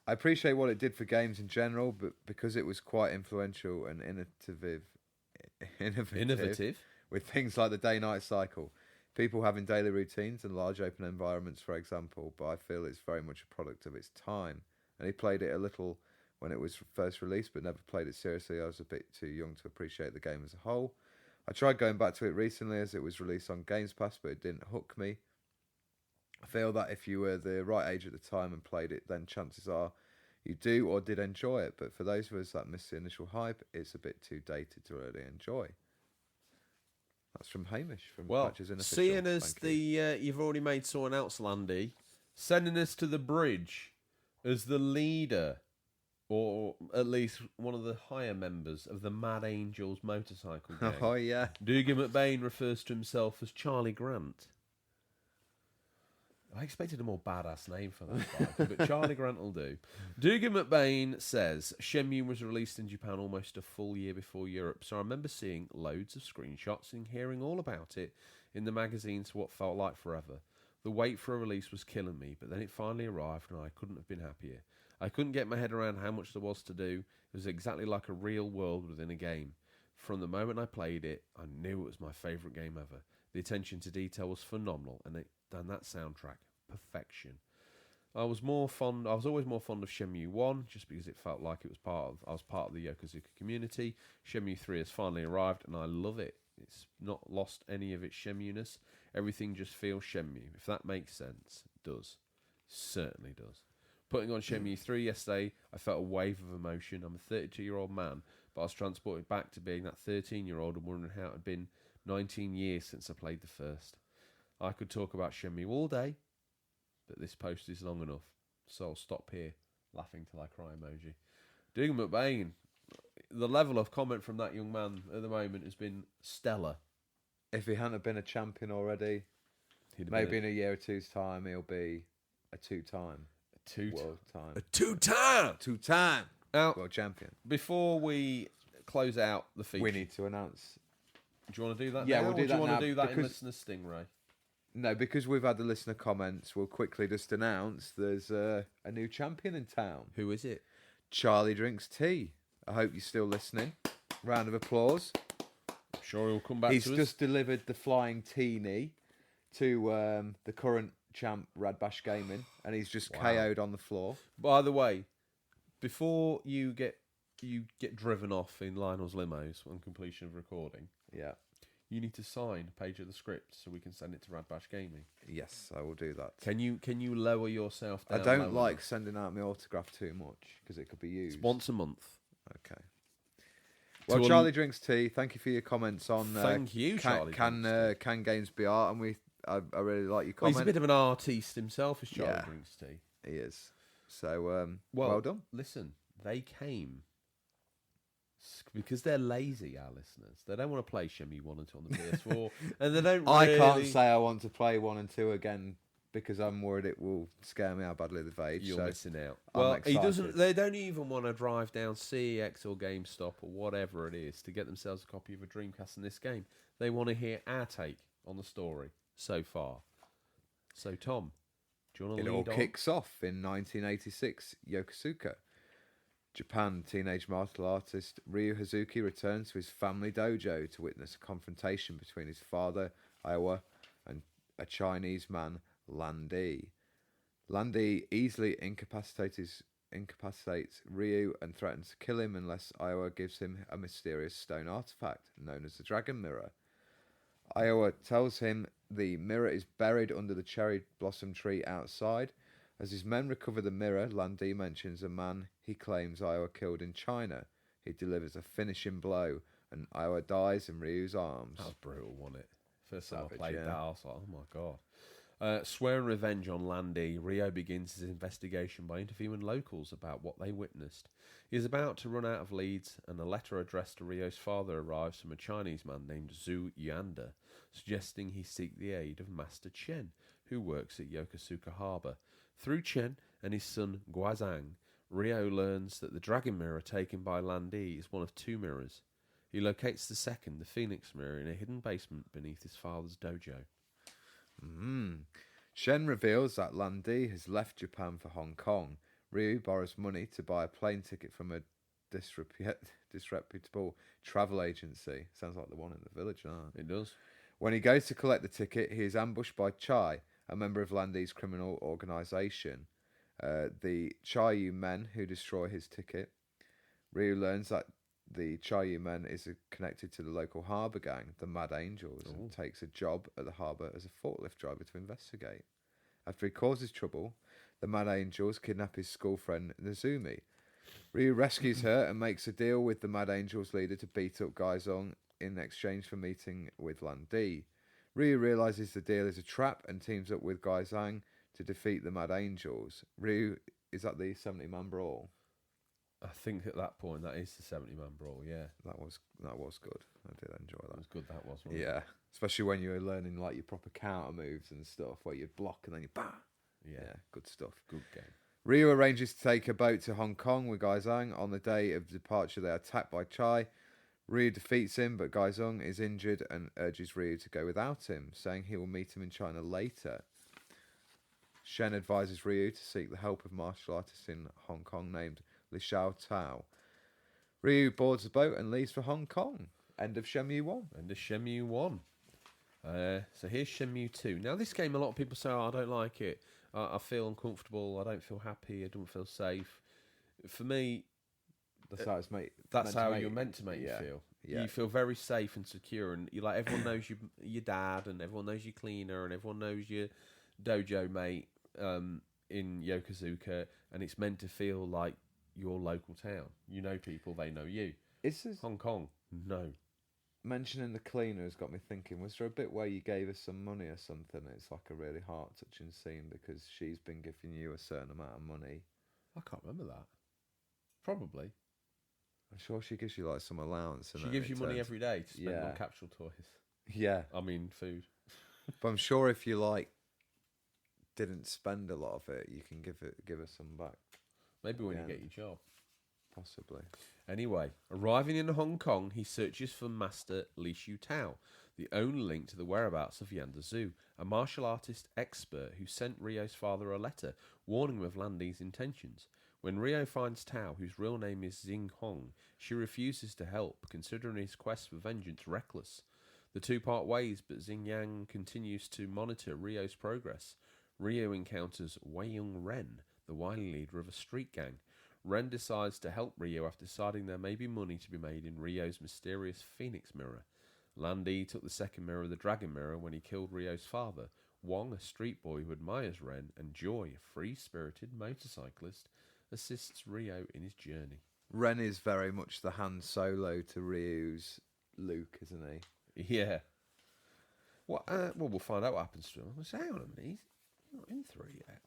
I appreciate what it did for games in general, but because it was quite influential and innovative with things like the day-night cycle, people having daily routines and large open environments, for example, but I feel it's very much a product of its time. And he played it a little when it was first released, but never played it seriously. I was a bit too young to appreciate the game as a whole. I tried going back to it recently as it was released on Games Pass, but it didn't hook me. I feel that if you were the right age at the time and played it, then chances are you do or did enjoy it. But for those of us that missed the initial hype, it's a bit too dated to really enjoy. That's from Hamish from Patches in Official. Seeing as you've already made someone else, Landy, sending us to the bridge as the leader, or at least one of the higher members of the Mad Angels motorcycle gang. Oh, yeah. Dougie McBain refers to himself as Charlie Grant. I expected a more badass name for that bike, but Charlie Grant will do. Dugan McBain says, Shenmue was released in Japan almost a full year before Europe, so I remember seeing loads of screenshots and hearing all about it in the magazines for what felt like forever. The wait for a release was killing me, but then it finally arrived and I couldn't have been happier. I couldn't get my head around how much there was to do. It was exactly like a real world within a game. From the moment I played it, I knew it was my favourite game ever. The attention to detail was phenomenal, and that soundtrack, perfection. I was always more fond of Shenmue 1, just because it felt like I was part of the Yokosuka community. Shenmue 3 has finally arrived, and I love it. It's not lost any of its Shenmue-ness. Everything just feels Shenmue. If that makes sense, it does. Certainly does. Putting on Shenmue 3 yesterday, I felt a wave of emotion. I'm a 32-year-old man, but I was transported back to being that 13-year-old and wondering how it had been 19 years since I played the first. I could talk about Shenmue all day, but this post is long enough, so I'll stop here, laughing till I cry emoji. Dugan McBain, the level of comment from that young man at the moment has been stellar. If he hadn't been a champion already, maybe in a year or two's time, he'll be a two-time world champion. Before we close out the feature, we need to announce. Do you want to do that? Yeah, now, we'll do or that do you want now to do that in because- Listener Stingray? No, because we've had the listener comments, we'll quickly just announce there's a new champion in town. Who is it? Charlie Drinks Tea. I hope you're still listening. Round of applause. I'm sure he'll come back He's to us. just delivered the flying teenie to the current champ Radbash Gaming, and he's just KO'd on the floor. By the way, before you get driven off in Lionel's limos on completion of recording, Yeah. you need to sign a page of the script so we can send it to Radbash Gaming. Yes, I will do that. Can you lower yourself down? I don't lower like enough? sending out my autograph too much because it could be used. It's once a month. Okay. Well, Charlie Drinks Tea, thank you for your comments on. Thank you, Charlie. Can games be art? And I really like your Well, comment. he's a bit of an artiste himself, is Charlie Yeah. Drinks Tea. He is. So well done. Listen, they came because they're lazy, our listeners. They don't want to play Shenmue 1 and 2 on the PS4, and they don't. I really... can't say I want to play 1 and 2 again because I'm worried it will scare me how badly they've aged. You're missing out. I'm Well, excited. he doesn't. They don't even want to drive down CEX or GameStop or whatever it is to get themselves a copy of a Dreamcast in this game. They want to hear our take on the story so far. So, Tom, do you want to It lead all on? kicks off in 1986, Yokosuka, Japan. Teenage martial artist Ryu Hazuki returns to his family dojo to witness a confrontation between his father, Iowa, and a Chinese man, Landy. Landy easily incapacitates Ryu and threatens to kill him unless Iowa gives him a mysterious stone artifact known as the Dragon Mirror. Iowa tells him the mirror is buried under the cherry blossom tree outside. As his men recover the mirror, Landy mentions a man he claims Iowa killed in China. He delivers a finishing blow, and Iowa dies in Ryu's arms. That was brutal, wasn't it? First time I Savage, played yeah. that, I was like, oh my god. Swearing revenge on Landy, Rio begins his investigation by interviewing locals about what they witnessed. He is about to run out of leads, and a letter addressed to Rio's father arrives from a Chinese man named Zhu Yanda, suggesting he seek the aid of Master Chen, who works at Yokosuka Harbour. Through Chen and his son Guazhang, Rio learns that the Dragon Mirror taken by Landy is one of two mirrors. He locates the second, the Phoenix Mirror, in a hidden basement beneath his father's dojo. Shen reveals that Landy has left Japan for Hong Kong. Ryu borrows money to buy a plane ticket from a disreputable travel agency. Sounds like the one in the village, doesn't it? It does. When he goes to collect the ticket, he is ambushed by Chai, a member of Landy's criminal organisation. The Chayu men who destroy his ticket. Ryu learns that the Chayu men is connected to the local harbour gang, the Mad Angels, and takes a job at the harbour as a forklift driver to investigate. After he causes trouble, the Mad Angels kidnap his school friend Nezumi. Ryu rescues her and makes a deal with the Mad Angels leader to beat up Gaizong in exchange for meeting with Landy. Ryu realises the deal is a trap and teams up with Gaizong to defeat the Mad Angels. Ryu is at the 70-man brawl. I think at that point that is the 70-man brawl. Yeah, That was good. I did enjoy it that. was good. That was. Wasn't it? Yeah, especially when you were learning like your proper counter moves and stuff, where you'd block and then you bang. Yeah, good stuff. Good game. Ryu arranges to take a boat to Hong Kong with Gaizong. On the day of departure, they are attacked by Chai. Ryu defeats him, but Gaizong is injured and urges Ryu to go without him, saying he will meet him in China later. Shen advises Ryu to seek the help of martial artists in Hong Kong named Li Xiao Tao. Ryu boards the boat and leaves for Hong Kong. End of Shenmue 1. End of Shenmue 1. So here's Shenmue 2. Now this game, a lot of people say, I don't like it. I feel uncomfortable. I don't feel happy. I don't feel safe. For me, That's how it's made. that's how you're meant to make you feel. Yeah. You feel very safe and secure, and you like everyone knows your dad, and everyone knows your cleaner, and everyone knows your dojo mate in Yokozuka, and it's meant to feel like your local town. You know people, they know you. Is this Hong Kong? No. mentioning the cleaner has got me thinking, was there a bit where you gave her some money or something? It's like a really heart-touching scene because she's been giving you a certain amount of money. I can't remember that. Probably. I'm sure she gives you like some allowance. She gives you money every day to spend on capsule toys. Yeah. I mean, food. But I'm sure if you like didn't spend a lot of it, you can give her some back. Maybe when you get your job. Possibly. Anyway, arriving in Hong Kong, he searches for Master Li Xiu Tao, the only link to the whereabouts of Yanda Zhu, a martial artist expert who sent Rio's father a letter warning him of Landi's intentions. When Rio finds Tao, whose real name is Xing Hong, she refuses to help, considering his quest for vengeance reckless. The two part ways, but Xing Yang continues to monitor Rio's progress. Rio encounters Wei Yung Ren, the wily leader of a street gang. Ren decides to help Rio after deciding there may be money to be made in Rio's mysterious Phoenix mirror. Landi took the second mirror, the Dragon Mirror, when he killed Rio's father. Wong, a street boy who admires Ren, and Joy, a free-spirited motorcyclist, assists Rio in his journey. Ren is very much the Han Solo to Ryu's Luke, isn't he? Yeah. Well, we'll find out what happens to him. Hang on a minute, he's not in 3 yet.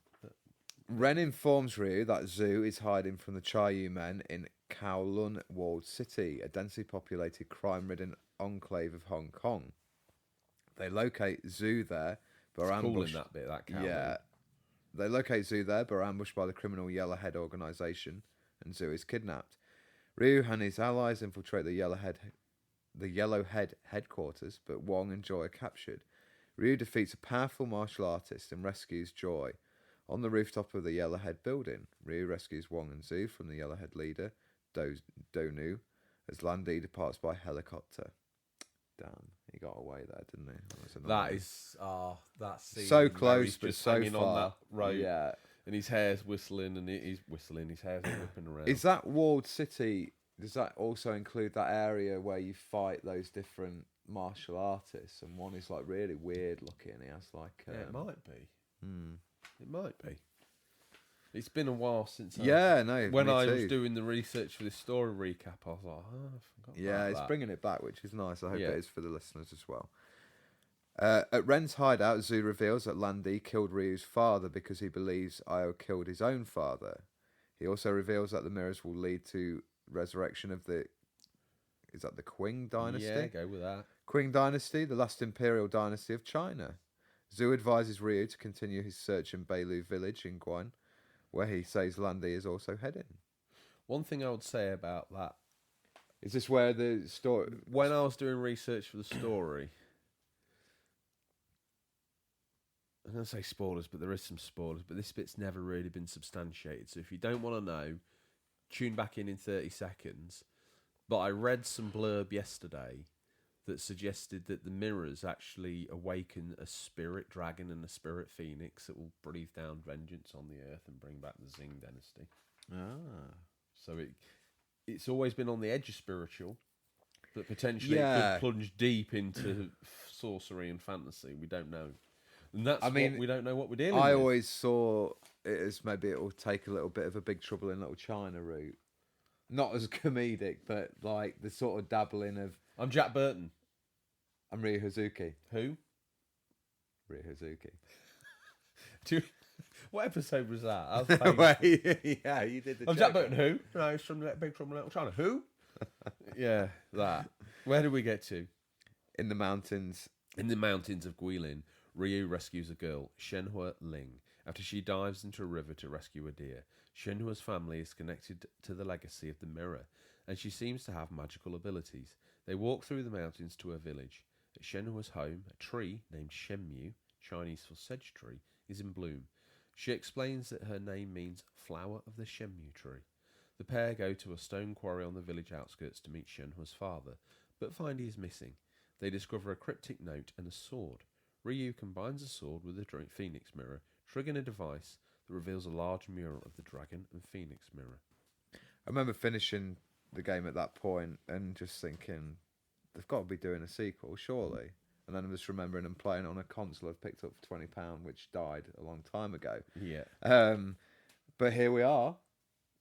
Ren informs Ryu that Zhu is hiding from the Chaoyu men in Kowloon Walled City, a densely populated, crime-ridden enclave of Hong Kong. They locate Zhu there, but are ambushed. That bit, that Kowloon. Yeah. They locate Zhu there, but are ambushed by the criminal Yellowhead organisation, and Zhu is kidnapped. Ryu and his allies infiltrate the Yellowhead headquarters, but Wong and Joy are captured. Ryu defeats a powerful martial artist and rescues Joy. On the rooftop of the Yellowhead building, Ryu rescues Wong and Zhu from the Yellowhead leader, Donu, as Landi departs by helicopter. Damn, he got away there, didn't he? That scene. So close, but so hanging far. on that road. Yeah. And his hair's whistling, and he's whistling, his hair's whipping around. Is that walled city, does that also include that area where you fight those different martial artists? And one is like really weird looking. He has like... yeah, it might be. Hmm. It might be. It's been a while since. When I was doing the research for this story recap, I was like, I forgot. Yeah, it's that. bringing it back, which is nice. I hope it is for the listeners as well. At Ren's hideout, Zhu reveals that Landi killed Ryu's father because he believes Io killed his own father. He also reveals that the mirrors will lead to resurrection of the... Is that the Qing dynasty? Yeah, go with that. Qing dynasty, the last imperial dynasty of China. Zhu advises Ryu to continue his search in Beilu village in Guan, where he says Landi is also heading. One thing I would say about that... Is this where the story... When I was doing research for the story... I'm going to say spoilers, but there is some spoilers, but this bit's never really been substantiated. So if you don't want to know, tune back in 30 seconds. But I read some blurb yesterday that suggested that the mirrors actually awaken a spirit dragon and a spirit phoenix that will breathe down vengeance on the earth and bring back the Xing dynasty. So it's always been on the edge of spiritual, but potentially it could plunge deep into sorcery and fantasy. We don't know. And that's we don't know what we're dealing with. I always saw it as maybe it will take a little bit of a Big Trouble in Little China route. Not as comedic, but like the sort of dabbling of... I'm Jack Burton. I'm Ryu Hazuki. Who? Ryu Hazuki. What episode was that? I was painful. Wait, yeah, you did the I'm joke. Jack Burton. Who? No, it's from Big Trouble in Little China. Who? Yeah, that. Where did we get to? In the mountains. In the mountains of Guilin, Ryu rescues a girl, Shenhua Ling, after she dives into a river to rescue a deer. Shenhua's family is connected to the legacy of the mirror, and she seems to have magical abilities. They walk through the mountains to a village. At Shenhua's home, a tree named Shenmue, Chinese for sedge tree, is in bloom. She explains that her name means flower of the Shenmue tree. The pair go to a stone quarry on the village outskirts to meet Shenhua's father, but find he is missing. They discover a cryptic note and a sword. Ryu combines the sword with the Phoenix mirror, triggering a device that reveals a large mural of the dragon and Phoenix mirror. I remember finishing the game at that point and just thinking, they've got to be doing a sequel, surely. And then I'm just remembering them playing on a console I've picked up for £20, which died a long time ago. Yeah. But here we are.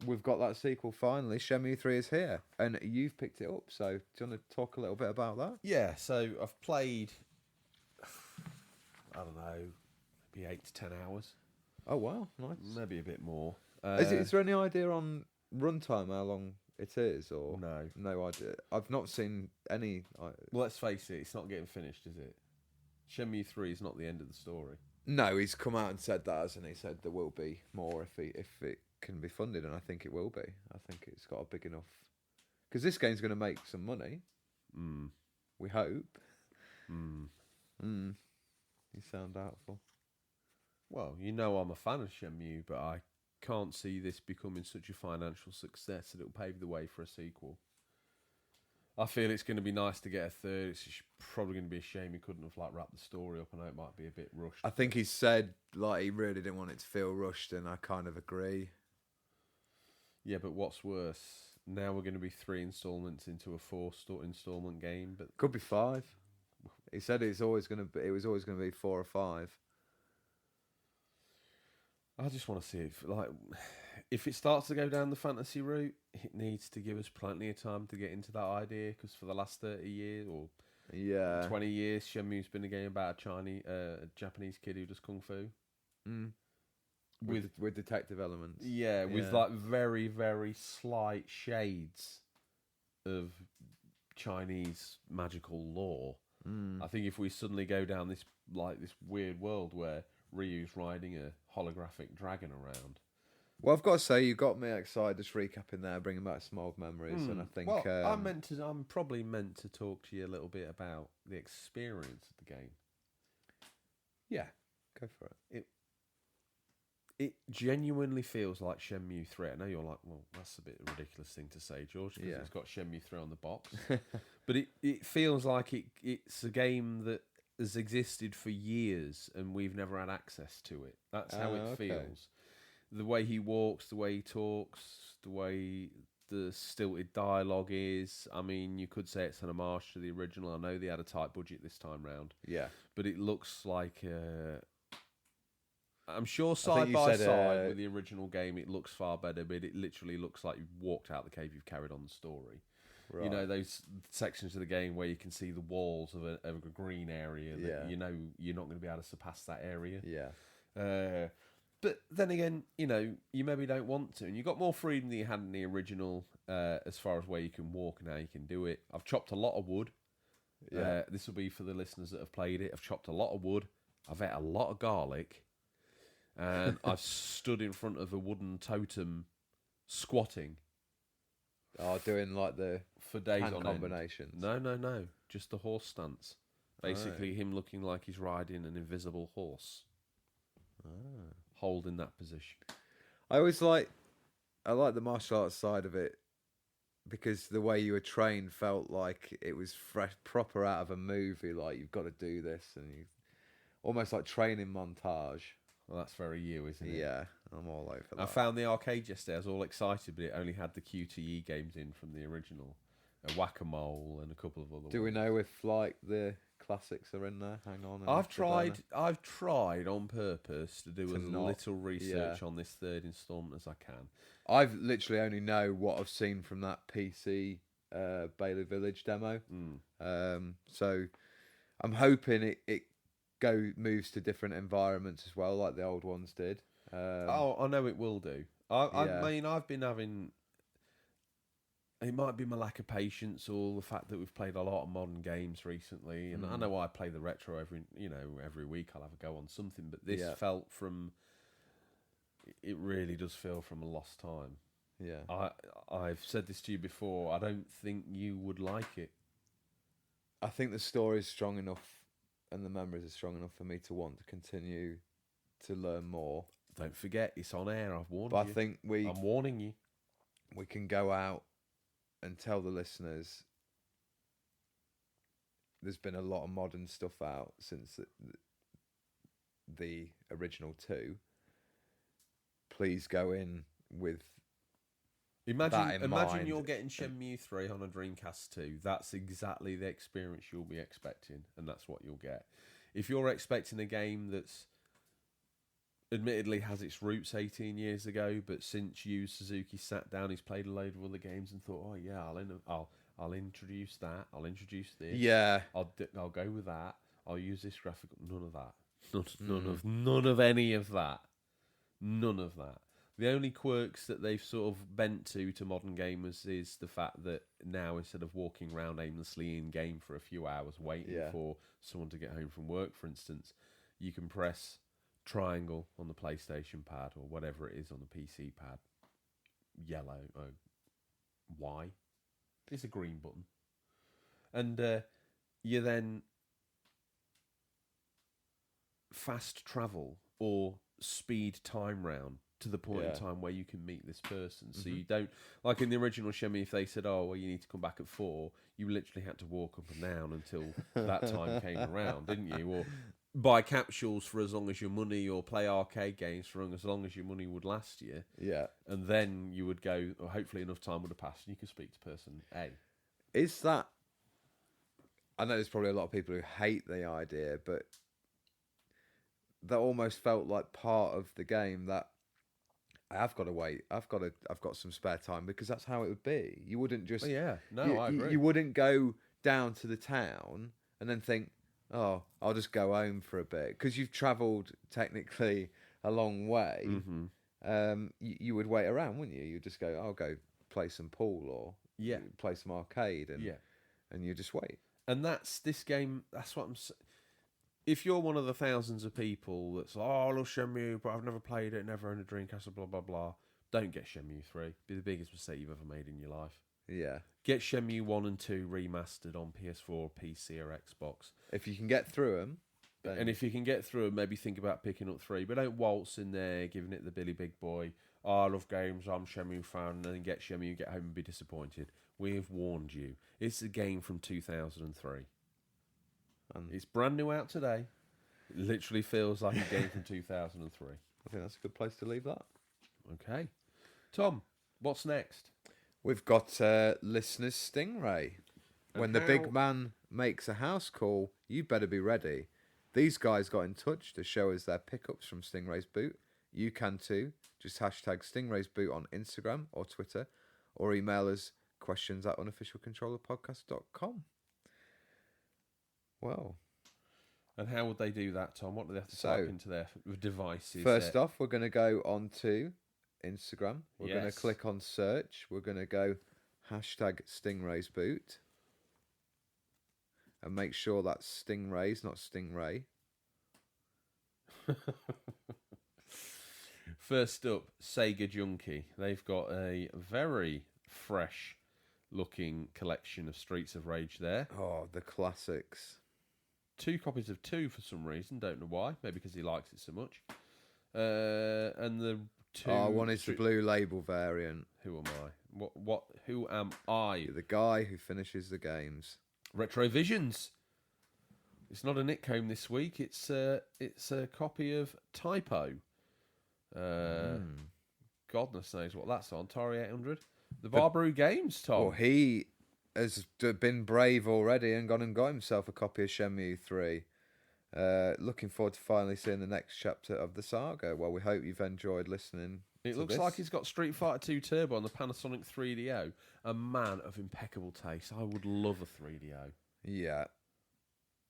We've got that sequel finally. Shenmue 3 is here. And you've picked it up. So do you want to talk a little bit about that? Yeah, so I've played, I don't know, maybe 8 to 10 hours. Oh, wow. Nice. Maybe a bit more. Is there any idea on runtime how long it is? Or No. No idea. I've not seen any. Well, let's face it, it's not getting finished, is it? Shenmue 3 is not the end of the story. No, he's come out and said that, hasn't he? Said there will be more if it can be funded, and I think it will be. I think it's got a big enough... Because this game's going to make some money. Mm. We hope. Mm. You sound doubtful. Well, you know I'm a fan of Shenmue, but I can't see this becoming such a financial success that it'll pave the way for a sequel. I feel it's going to be nice to get a third. It's probably going to be a shame he couldn't have wrapped the story up. I know it might be a bit rushed. I think he said he really didn't want it to feel rushed, and I kind of agree. Yeah, but what's worse? Now we're going to be 3 installments into a 4 installment game, but Could be 5. He said it was always going to be 4 or 5. I just want to see it. If it starts to go down the fantasy route, it needs to give us plenty of time to get into that idea. Because for the last 30 years or 20 years, Shenmue's been a game about a Japanese kid who does kung fu. With detective elements. Yeah, with very, very slight shades of Chinese magical lore. I think if we suddenly go down this weird world where Ryu's riding a holographic dragon around. Well, I've got to say, you got me excited just recapping there, bringing back some old memories, and I think... Well, I'm probably meant to talk to you a little bit about the experience of the game. Yeah, go for it. It genuinely feels like Shenmue 3. I know you're like, well, that's a bit of a ridiculous thing to say, George, because it's got Shenmue 3 on the box. But it feels like it's a game that has existed for years and we've never had access to it. That's how it feels. The way he walks, the way he talks, the way the stilted dialogue is. I mean, you could say it's an homage to the original. I know they had a tight budget this time round. Yeah. But it looks like... I'm sure side by side with the original game, it looks far better, but it literally looks like you've walked out the cave, you've carried on the story. Right. You know, those sections of the game where you can see the walls of a green area that you know you're not going to be able to surpass that area. Yeah. But then again, you know, you maybe don't want to. And you've got more freedom than you had in the original as far as where you can walk and how you can do it. I've chopped a lot of wood. Yeah. This will be for the listeners that have played it. I've chopped a lot of wood. I've ate a lot of garlic. And I've stood in front of a wooden totem squatting. Oh, doing the for days hand on combinations. End. No. Just the horse stance. Basically, him looking like he's riding an invisible horse. Holding that position. I like the martial arts side of it because the way you were trained felt like it was fresh, proper out of a movie. Like, you've got to do this, and you almost like training montage. Well, that's very you, isn't it? Yeah, I'm all over that. I found the arcade yesterday. I was all excited, but it only had the QTE games in from the original. A Whack-A-Mole and a couple of other ones. Do we know if the classics are in there? Hang on. I've tried on purpose to do as little research on this third instalment as I can. I've literally only know what I've seen from that PC Bailey Village demo. So I'm hoping it moves to different environments as well, like the old ones did. I know it will do. I Yeah. mean, I've been having. It might be my lack of patience or the fact that we've played a lot of modern games recently, and I know I play the retro every week. I'll have a go on something, but this felt from. It really does feel from a lost time. Yeah. I've said this to you before. I don't think you would like it. I think the story is strong enough, and the memories are strong enough for me to want to continue to learn more. Don't forget, it's on air. I've warned you. I think I'm warning you. We can go out and tell the listeners there's been a lot of modern stuff out since the original 2. Please go in with Imagine you're getting Shenmue 3 on a Dreamcast 2. That's exactly the experience you'll be expecting, and that's what you'll get. If you're expecting a game that's admittedly has its roots 18 years ago, but since Yu Suzuki sat down, he's played a load of other games and thought, oh yeah, I'll introduce that, I'll introduce this, I'll go with that, I'll use this graphical. None of that. None of any of that. None of that. The only quirks that they've sort of bent to modern gamers is the fact that now, instead of walking around aimlessly in game for a few hours waiting for someone to get home from work, for instance, you can press triangle on the PlayStation pad or whatever it is on the PC pad. Yellow, Y. It's a green button. And you then fast travel or speed time round to the point in time where you can meet this person. So you don't, like in the original Shenmue, if they said, oh, well, you need to come back at 4, you literally had to walk up and down until that time came around, didn't you? Or buy capsules for as long as your money, or play arcade games for as long as your money would last you. Yeah. And then you would go, or hopefully enough time would have passed and you could speak to person A. Is that... I know there's probably a lot of people who hate the idea, but that almost felt like part of the game that I've got to wait. I've got some spare time, because that's how it would be. You wouldn't just... I agree. You wouldn't go down to the town and then think, oh, I'll just go home for a bit, because you've travelled technically a long way. You would wait around, wouldn't you? You'd just go, I'll go play some pool or play some arcade, and you just wait. And that's this game. That's what I'm saying. If you're one of the thousands of people that's like, oh, I love Shenmue, but I've never played it, never owned a Dreamcast, blah, blah, blah, don't get Shenmue 3. Be the biggest mistake you've ever made in your life. Yeah. Get Shenmue 1 and 2 remastered on PS4, PC, or Xbox. If you can get through them. Then... And if you can get through them, maybe think about picking up 3. But don't waltz in there, giving it the Billy Big Boy. Oh, I love games, I'm a Shenmue fan, and then get Shenmue, get home and be disappointed. We have warned you. It's a game from 2003. It's brand new out today. It literally feels like a game from 2003. I think that's a good place to leave that. Okay. Tom, what's next? We've got listeners Stingray. When the big man makes a house call, you better be ready. These guys got in touch to show us their pickups from Stingray's boot. You can too. Just hashtag Stingray's boot on Instagram or Twitter, or email us questions@unofficialcontrollerpodcast.com. Well, and how would they do that, Tom? What do they have to type into their devices? First off, we're going to go on to Instagram. We're going to click on search. We're going to go hashtag Stingray's boot, and make sure that's Stingrays, not Stingray. First up, Sega Junkie. They've got a very fresh looking collection of Streets of Rage there. Oh, the classics. 2 copies of 2 for some reason, don't know why. Maybe because he likes it so much. And the 2... Oh, one is the blue label variant. Who am I? What? Who am I? You're the guy who finishes the games. Retrovisions. It's not a Nickcomb this week. It's a copy of Typo. Godness knows what that's on. Atari 800. The Barbaroo Games, Tom. Well, he has been brave already and gone and got himself a copy of Shenmue 3. Looking forward to finally seeing the next chapter of the saga. Well, we hope you've enjoyed listening. It looks like he's got Street Fighter 2 Turbo on the Panasonic 3DO. A man of impeccable taste. I would love a 3DO. Yeah.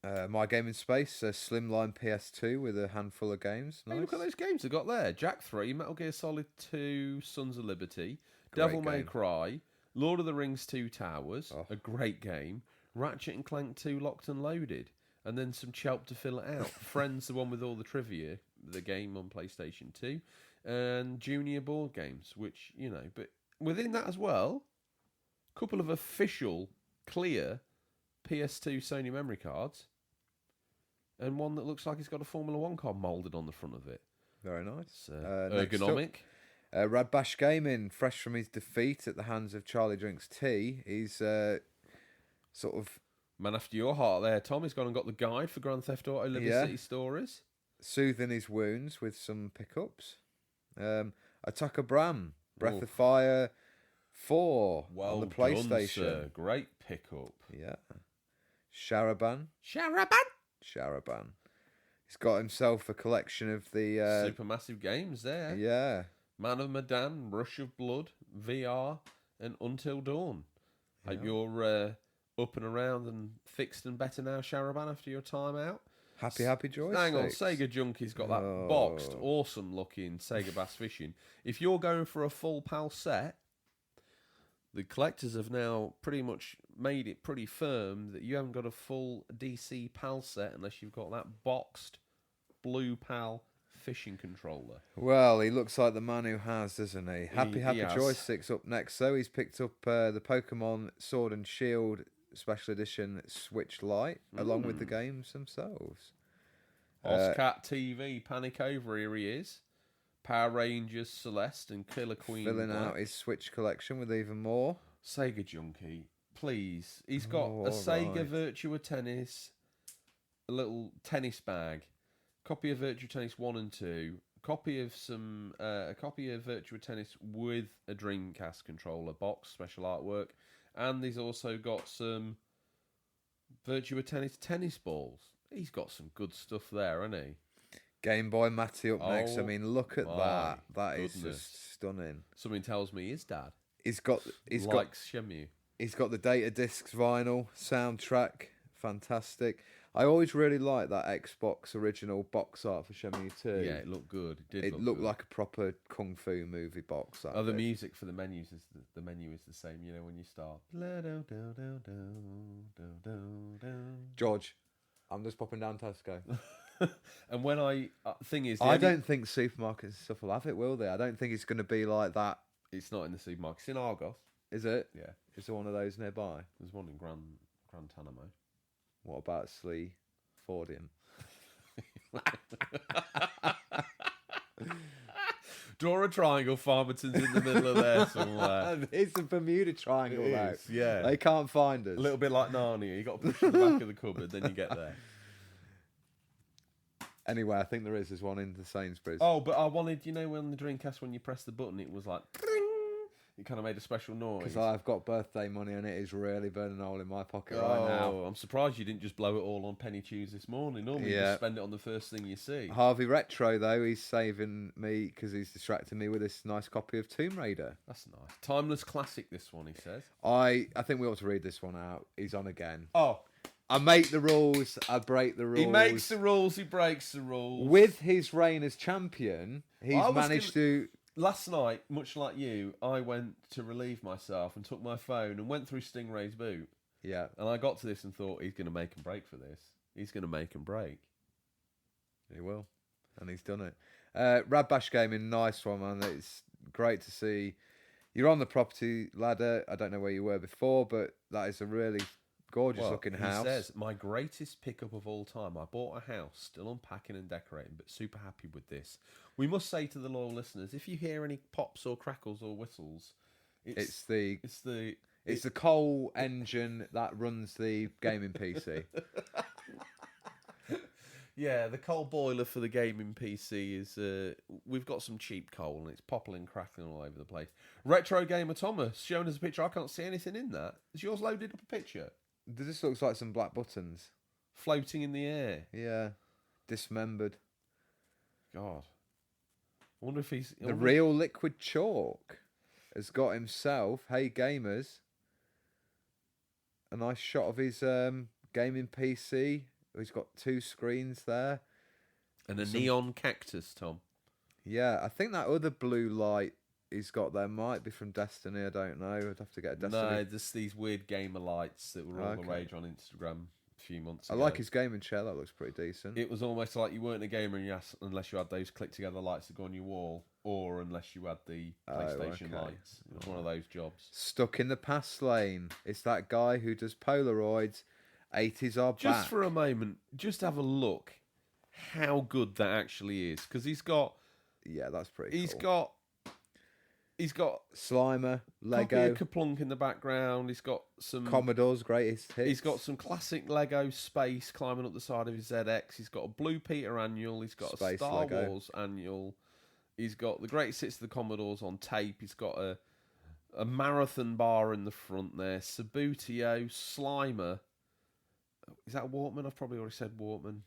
My Gaming Space, a slimline PS2 with a handful of games. Hey, Nice. look at those games they got there. Jack 3, Metal Gear Solid 2, Sons of Liberty, Great Devil May game. Cry, Lord of the Rings 2 Towers, Oh. a great game, Ratchet and Clank 2 Locked and Loaded, and then some Chelp to fill it out. Friends, the one with all the trivia, the game on PlayStation 2, and Junior board games, which, you know, but within that as well, a couple of official, clear PS2 Sony memory cards, and one that looks like it's got a Formula 1 car moulded on the front of it. Very nice. It's ergonomic. Rad Bash Gaming, fresh from his defeat at the hands of Charlie Drinks Tea, he's sort of Man after your heart there, Tom. He's gone and got the guide for Grand Theft Auto Liberty City Stories. soothing his wounds with some pickups. Attacker Bram, Breath Oof. of Fire 4 on the Done, PlayStation. sir. Great pickup. Yeah. Sharaban. Sharaban. He's got himself a collection of the... Supermassive games there. yeah. Man of Medan, Rush of Blood, VR, and Until Dawn. Hope you're up and around and fixed and better now, Sharaban, after your time out. Happy joysticks. Hang on, Sega Junkie's got that boxed, awesome-looking Sega Bass Fishing. If you're going for a full PAL set, the collectors have now pretty much made it pretty firm that you haven't got a full DC PAL set unless you've got that boxed blue PAL fishing controller. Well, he looks like the man who has, doesn't he? Happy has. joysticks up next. So he's picked up the Pokemon Sword and Shield Special Edition Switch Lite, along with the games themselves. Ozcat TV, Panic Over, here he is. Power Rangers, Celeste, and Killer Queen. Filling Black. out his Switch collection with even more. Sega Junkie, please. He's got a Sega Virtua Tennis, a little tennis bag, copy of Virtua Tennis 1 and 2, a copy of Virtua Tennis with a Dreamcast controller box, special artwork, and he's also got some Virtua Tennis tennis balls. He's got some good stuff there, hasn't he? Game Boy Matty up next. I Oh, mean, look at my that. That is goodness. just stunning. Something tells me his dad He's got Shenmue. He's got the Data Discs vinyl soundtrack. Fantastic. I always really liked that Xbox original box art for Shenmue 2. Yeah, it looked good. It looked like a proper kung fu movie box art. Oh, the music for the menus is the menu is the same. You know when you start. George, I'm just popping down Tesco. And when thing is, I don't think supermarkets and stuff will have it, will they? I don't think it's going to be like that. it's not in the supermarket. It's in Argos. Is it? Yeah, Is there one of those nearby? there's one in Grand Tanamo. What about Slee Fordium? Draw a triangle. Farmington's in the middle of there somewhere. It's a Bermuda Triangle, It though. is, yeah. They can't find us. A little bit like Narnia. You got to push to the back of the cupboard, then you get there. Anyway, I think there's one in the Sainsbury's. Oh, but I wanted, when the Dreamcast, when you press the button, it was like, "Kring!" It kind of made a special noise. Because I've got birthday money and it is really burning a hole in my pocket right now. I'm surprised you didn't just blow it all on Penny Tues this morning. Normally you just spend it on the first thing you see. Harvey Retro, though, he's saving me because he's distracting me with this nice copy of Tomb Raider. That's nice. Timeless classic, this one, he says. I think we ought to read this one out. He's on again. Oh. I make the rules, I break the rules. He makes the rules, he breaks the rules. With his reign as champion, he's managed to... Last night, much like you, I went to relieve myself and took my phone and went through Stingray's boot. Yeah. And I got to this and thought, he's going to make and break for this. He's going to make and break. He will. And he's done it. Rad Bash Gaming, nice one, man. It's great to see. You're on the property ladder. I don't know where you were before, but that is a really gorgeous looking house. He says, my greatest pickup of all time. I bought a house, still unpacking and decorating, but super happy with this. We must say to the loyal listeners, if you hear any pops or crackles or whistles, it's the coal engine that runs the gaming PC. Yeah, the coal boiler for the gaming PC is... we've got some cheap coal and it's popping and crackling all over the place. Retro Gamer Thomas, showing us a picture. I can't see anything in that. Is yours loaded up a picture? This looks like some black buttons. Floating in the air. Yeah. Dismembered. God. I wonder if he's... The real liquid chalk has got himself, hey gamers, a nice shot of his gaming PC He's got 2 screens there. And a neon cactus, Tom. Yeah, I think that other blue light he's got there might be from Destiny. I don't know. I'd have to get a Destiny. No, just these weird gamer lights that were all the rage on Instagram a few months ago. I like his gaming chair. That looks pretty decent. It was almost like you weren't a gamer unless you had those click-together lights that go on your wall, or unless you had the PlayStation lights. It was one of those jobs. Stuck in the past lane. It's that guy who does Polaroids. 80s are back. Just for a moment, just have a look how good that actually is. Because he's got... Yeah, that's pretty cool. He's got Slimer, Lego, Kaplunk in the background. He's got some Commodore's greatest hits. He's got some classic Lego space climbing up the side of his ZX. He's got a Blue Peter annual. He's got Space a Star Lego. Wars annual. He's got the greatest hits of the Commodores on tape. He's got a marathon bar in the front there. Sabutio, Slimer. Is that a Walkman? I've probably already said Walkman.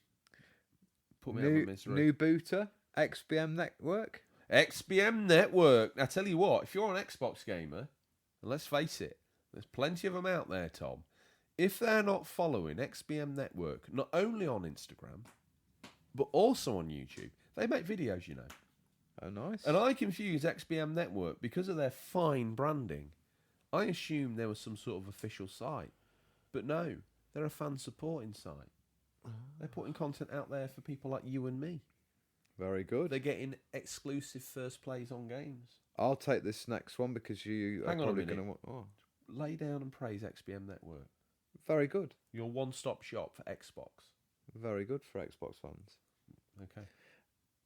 Put me out of misery. New booter, XBM Network. XBM Network. I tell you what, if you're an Xbox gamer, and let's face it, there's plenty of them out there, Tom. If they're not following XBM Network, not only on Instagram, but also on YouTube, they make videos, you know. Oh, nice. And I confuse XBM Network because of their fine branding. I assumed there was some sort of official site. But no, they're a fan supporting site. They're putting content out there for people like you and me. Very good. They're getting exclusive first plays on games. I'll take this next one because you Hang are on a probably minute. going to... Oh, Lay down and praise XBM Network. very good. Your one-stop shop for Xbox. Very good for Xbox fans. Okay.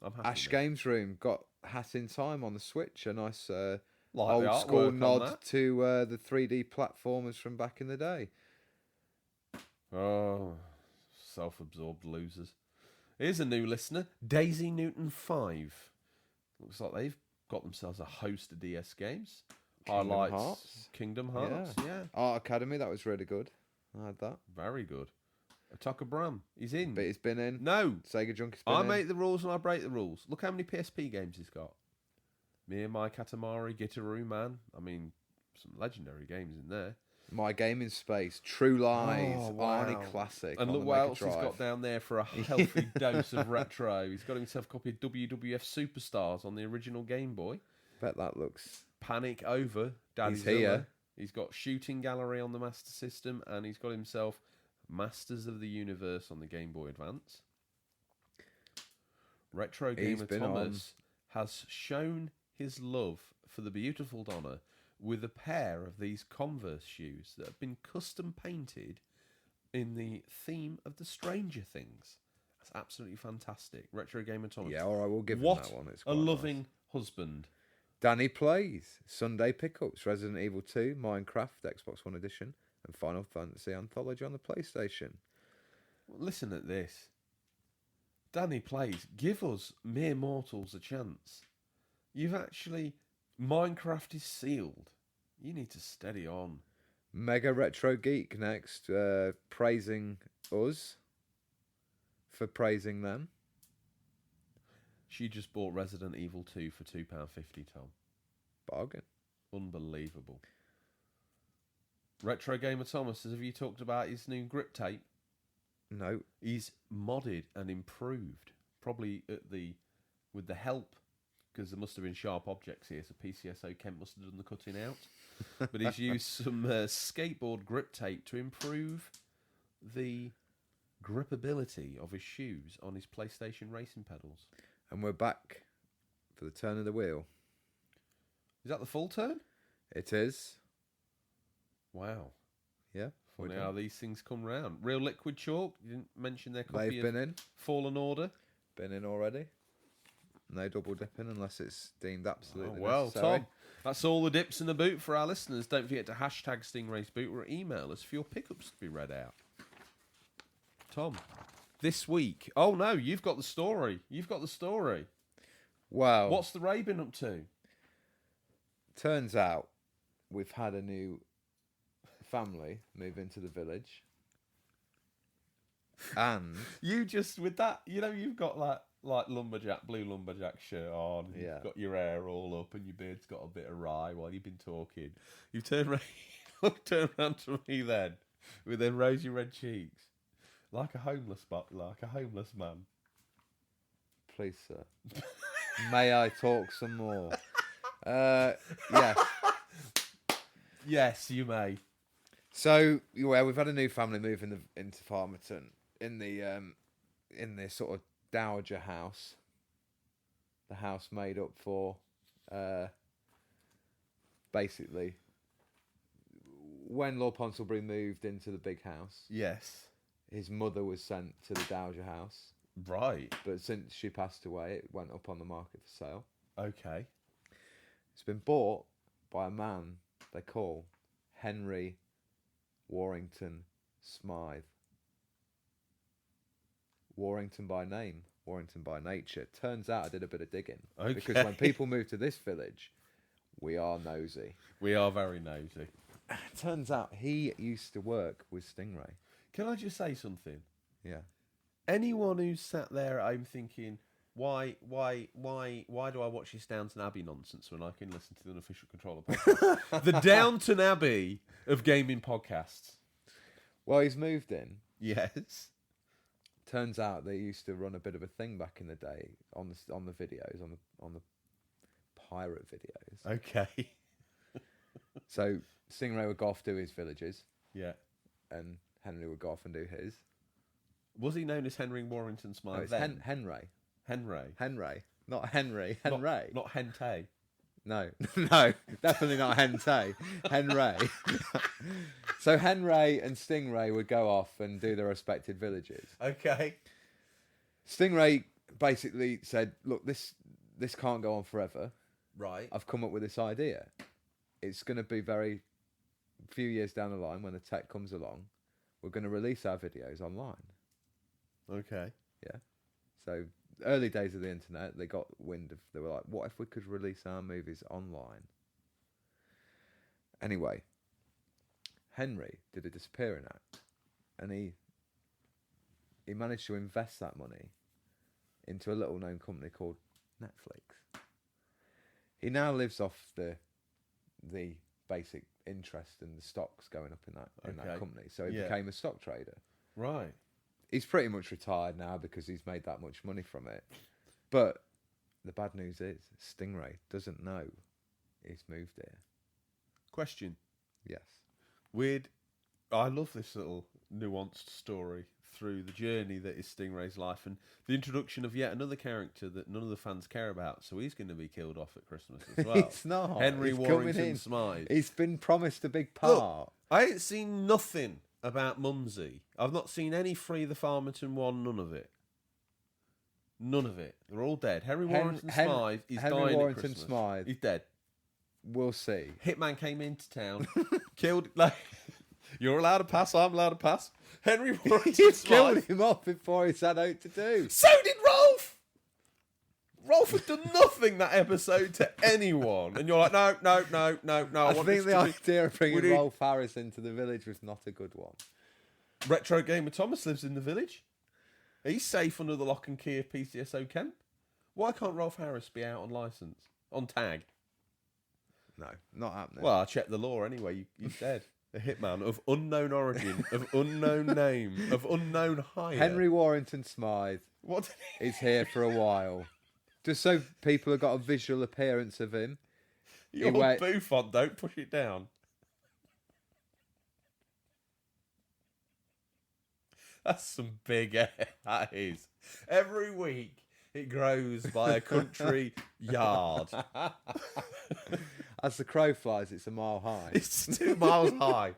I'm happy. Ash Games Room got Hat in Time on the Switch. A nice Like old the school artwork on nod that. to the 3D platformers from back in the day. Oh, self-absorbed losers. Here's a new listener, Daisy Newton 5. Looks like they've got themselves a host of DS games. Kingdom Hearts, yeah. Art Academy, that was really good. I had that. Very good. Ataka Bram, he's in. But he's been in. No. Sega Junkie's been I in. make the rules and I break the rules. Look how many PSP games he's got. Me and My Katamari, Gitaru Man. I mean, some legendary games in there. My Gaming Space, True Lies, Oh, wow. Arnie Classic. And on look the what Mega else he's Drive. got down there for a healthy dose of retro. He's got himself a copy of WWF Superstars on the original Game Boy. Bet that looks... Panic Over, Daddy's He's here. He's got Shooting Gallery on the Master System, and he's got himself Masters of the Universe on the Game Boy Advance. Retro Gamer been Thomas has shown his love for the beautiful Donna with a pair of these Converse shoes that have been custom painted in the theme of the Stranger Things. That's absolutely fantastic. Retro Gamer Thomas. Yeah, all right, we'll give him What that one. It's a quite loving nice. husband. Danny Plays, Sunday Pickups, Resident Evil 2, Minecraft, Xbox One Edition, and Final Fantasy Anthology on the PlayStation. Listen at this. Danny Plays, give us mere mortals a chance. You've actually... Minecraft is sealed. You need to steady on. Mega Retro Geek next, praising us for praising them. She just bought Resident Evil 2 for £2.50, Tom. Bargain. Unbelievable. Retro Gamer Thomas, have you talked about his new grip tape? No. He's modded and improved, probably with the help, because there must have been sharp objects here, so PCSO Kent must have done the cutting out. But he's used some skateboard grip tape to improve the gripability of his shoes on his PlayStation racing pedals. And we're back for the turn of the wheel. Is that the full turn? It is. Wow. Yeah. Funny how these things come round. Real Liquid Chalk, you didn't mention their copy They've of been in. Fallen Order. Been in already. No double dipping unless it's deemed absolutely Well, necessary. Tom, that's all the dips in the boot for our listeners. Don't forget to hashtag Stingrays Boot or email us for your pickups to be read out. Tom, this week... Oh, no, you've got the story. You've got the story. Wow. What's the Ray been up to? Turns out we've had a new family move into the village. And... You just, with that, you know, you've got like lumberjack, blue lumberjack shirt on. Yeah. You've got your hair all up and your beard's got a bit of rye while you've been talking. You've turned around to me then with them rosy red cheeks. Like a homeless man. Please, sir. May I talk some more? Yes. Yes, you may. So, well, we've had a new family move into Farmerton in the sort of dowager house. The house made up for, basically, when Lord Ponsonbury moved into the big house. Yes. His mother was sent to the dowager house. Right. But since she passed away, it went up on the market for sale. Okay. It's been bought by a man they call Henry Warrington Smythe. Warrington by name, Warrington by nature. Turns out I did a bit of digging. Okay. Because when people move to this village, we are nosy. We are very nosy. Turns out he used to work with Stingray. Can I just say something? Yeah. Anyone who's sat there at home thinking, why do I watch this Downton Abbey nonsense when I can listen to the Unofficial Controller podcast? The Downton Abbey of gaming podcasts. Well, he's moved in. Yes. Turns out they used to run a bit of a thing back in the day on the videos, on the pirate videos. Okay. So Stingray would go off do his villages. Yeah. And Henry would go off and do his. Was he known as Henry Warrington Smythe? No, it's Henry. Henry. Not Henry. Henry. Not Hente. No, no, definitely not Hente. Henry. So Henry and Stingray would go off and do their respected villages. Okay. Stingray basically said, look, this can't go on forever. Right. I've come up with this idea. It's going to be very few years down the line when the tech comes along. We're going to release our videos online. Okay. Yeah. So early days of the internet, they got wind of. They were like, "What if we could release our movies online?" Anyway, Henry did a disappearing act, and he managed to invest that money into a little-known company called Netflix. He now lives off the basic interest and the stocks going up in that company. So he became a stock trader. Right. He's pretty much retired now because he's made that much money from it. But the bad news is Stingray doesn't know he's moved here. Question. Yes. Weird. I love this little nuanced story through the journey that is Stingray's life and the introduction of yet another character that none of the fans care about. So he's going to be killed off at Christmas as well. He's not. Henry He's Warrington Smythe. He's been promised a big part. Look, I ain't seen nothing about Mumsy. I've not seen any Free the Farmerton one, none of it. None of it. They're all dead. Henry Warrington Smythe is dying at Christmas. Smythe. He's dead. We'll see. Hitman came into town, killed. Like, you're allowed to pass. I'm allowed to pass. Henry Warrington Smythe killed him off before he had out to do. So did Rolf. Rolf had done nothing that episode to anyone, and you're like, no. I think the idea of bringing Rolf Harris into the village was not a good one. Retro Gamer Thomas lives in the village. He's safe under the lock and key of PCSO Kemp. Why can't Rolf Harris be out on licence? On tag? No, not happening. Well, I checked the law anyway. You said a hitman of unknown origin, of unknown name, of unknown hire. Henry Warrington Smythe is here for a while. Just so people have got a visual appearance of him. Your bouffant, don't push it down. That's some big air, that is. Every week it grows by a country yard. As the crow flies, it's a mile high. It's 2 miles high.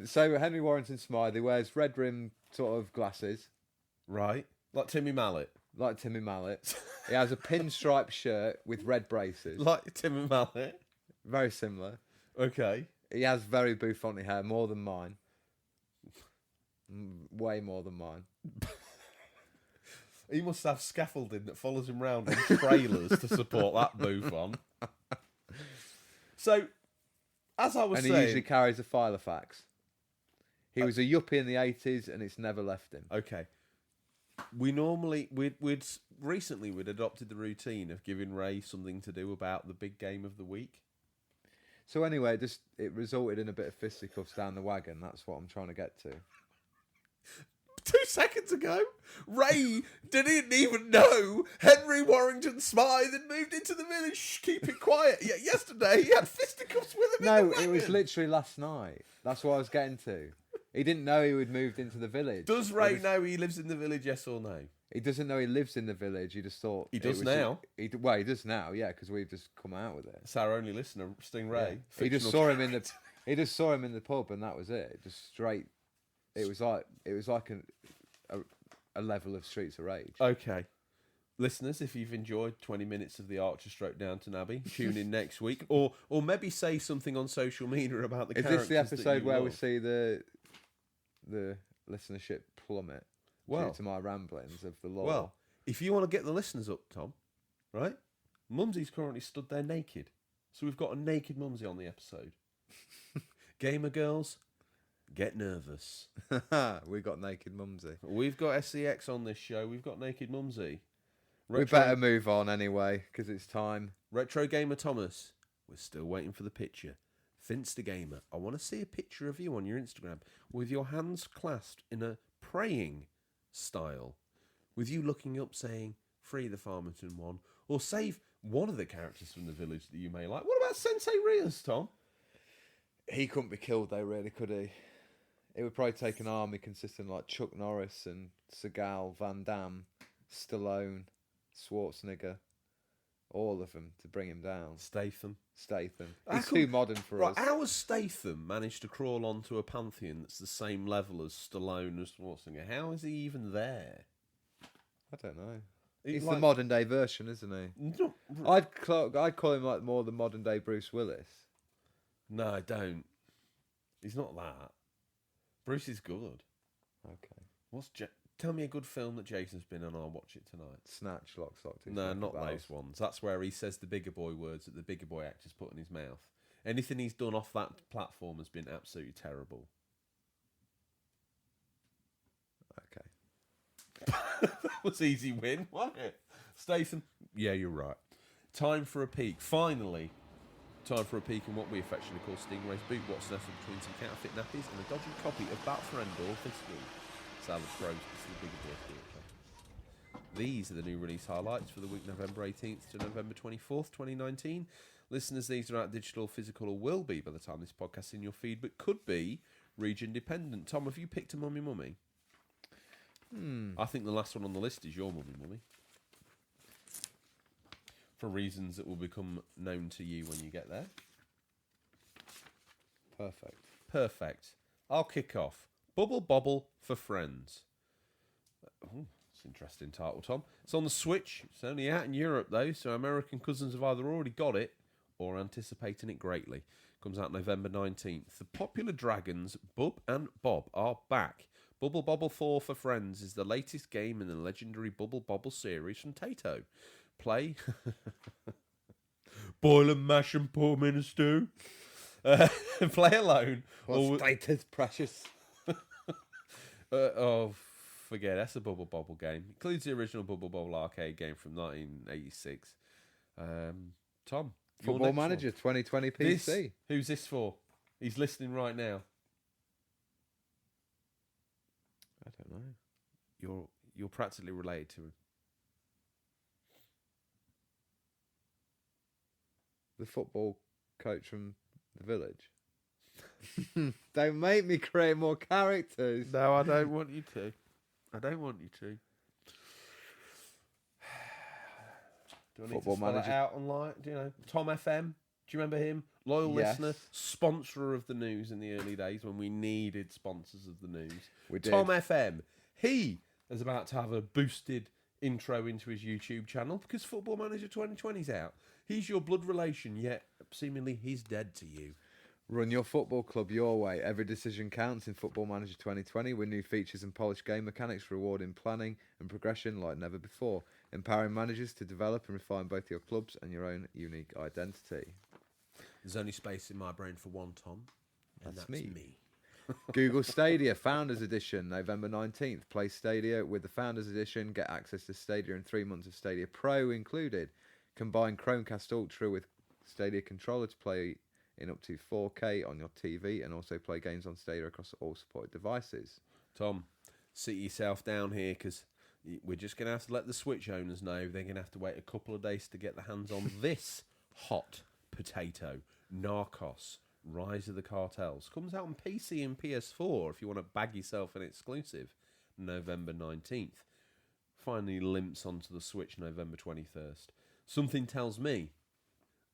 So Henry Warrington Smythe, he wears red rim sort of glasses. Right. Like Timmy Mallet. Like Timmy Mallet. He has a pinstripe shirt with red braces. Like Timmy Mallet. Very similar. Okay. He has very bouffanty hair, more than mine. Way more than mine. He must have scaffolding that follows him round on trailers to support that bouffant. So, as I was saying... And he usually carries a Filofax. He was a yuppie in the 80s and it's never left him. Okay. We'd recently adopted the routine of giving Ray something to do about the big game of the week. So anyway, it resulted in a bit of fisticuffs down the wagon. That's what I'm trying to get to. 2 seconds ago, Ray didn't even know Henry Warrington Smythe had moved into the village. Shh, keep it quiet. Yet yesterday he had fisticuffs with him. No, in the it was wagon. literally last night. That's what I was getting to. He didn't know he had moved into the village. Does Ray know he lives in the village? Yes or no? He doesn't know he lives in the village. He just thought He does it was now. He does now, yeah, because we've just come out with it. It's our only listener, Stingray. Yeah. He just saw him in the. He just saw him in the pub, and that was it. Just straight. It was like a level of Streets of Rage. Okay. Listeners, if you've enjoyed 20 minutes of the Archer stroke Downton Abbey, tune in next week, or maybe say something on social media about the characters. Is this the episode where we love. see the listenership plummet due to my ramblings of the law? Well, if you want to get the listeners up, Tom, right? Mumsy's currently stood there naked, so we've got a naked Mumsy on the episode. Gamer girls, get nervous. We got naked Mumsy. We've got SCX on this show. We've got naked Mumsy. We better move on anyway, because it's time. Retro Gamer Thomas, we're still waiting for the picture. Finster Gamer, I want to see a picture of you on your Instagram with your hands clasped in a praying style, with you looking up saying, free the Farmington one, or save one of the characters from the village that you may like. What about Sensei Rios, Tom? He couldn't be killed though, really, could he? It would probably take an army consisting of like Chuck Norris and Seagal, Van Damme, Stallone, Schwarzenegger, all of them to bring him down. Statham. He's too modern for us. How has Statham managed to crawl onto a pantheon that's the same level as Stallone and Schwarzenegger? How is he even there? I don't know. He's the modern day version, isn't he? No, I'd call him like more the modern day Bruce Willis. No, I don't. He's not that. Bruce is good. Okay. Tell me a good film that Jason's been in, I'll watch it tonight. Snatch, Lock, Stock, Two No, Smoking not Barrels. those ones. That's where he says the bigger boy words that the bigger boy actors put in his mouth. Anything he's done off that platform has been absolutely terrible. Okay. That was easy win, wasn't it? Statham, yeah, you're right. Time for a peek. Finally, time for a peek in what we affectionately call Stingray's boot. What's nestled between some counterfeit nappies and a dodgy copy of Bat for Endor this week. Salad Pros, this is the bigger boy theatre. These are the new release highlights for the week November 18th to November 24th, 2019. Listeners, these are out digital, physical, or will be by the time this podcast's in your feed, but could be region dependent. Tom, have you picked a Mummy Mummy? I think the last one on the list is your Mummy Mummy. For reasons that will become known to you when you get there. Perfect. I'll kick off. Bubble Bobble for Friends. Oh, it's an interesting title, Tom. It's on the Switch. It's only out in Europe, though, so American cousins have either already got it or are anticipating it greatly. Comes out November 19th. The popular dragons, Bub and Bob, are back. Bubble Bobble 4 for Friends is the latest game in the legendary Bubble Bobble series from Taito. Play... Boil and mash and pour them in a stew. Play alone. What state is precious? Forget that's a Bubble Bobble game. Includes the original Bubble Bobble arcade game from 1986. Tom, Football Manager 2020 PC. Who's this for? He's listening right now. I don't know. You're practically related to him. The football coach from the village. Don't make me create more characters. No, I don't want you to. Do I need Football to spell Manager. it out online? Do you know Tom FM? Do you remember him? Loyal listener, sponsor of the news in the early days when we needed sponsors of the news. We did. Tom FM. He is about to have a boosted intro into his YouTube channel because Football Manager 2020 is out. He's your blood relation, yet seemingly he's dead to you. Run your football club your way. Every decision counts in Football Manager 2020 with new features and polished game mechanics rewarding planning and progression like never before, empowering managers to develop and refine both your clubs and your own unique identity. There's only space in my brain for one Tom, and that's me. Google Stadia Founders Edition, November 19th. Play Stadia with the Founders Edition. Get access to Stadia and 3 months of Stadia Pro included. Combine Chromecast Ultra with Stadia Controller to play in up to 4K on your TV and also play games on Stadia across all supported devices. Tom, sit yourself down here because we're just going to have to let the Switch owners know they're going to have to wait a couple of days to get their hands on this hot potato, Narcos, Rise of the Cartels. Comes out on PC and PS4 if you want to bag yourself an exclusive, November 19th. Finally limps onto the Switch November 21st. Something tells me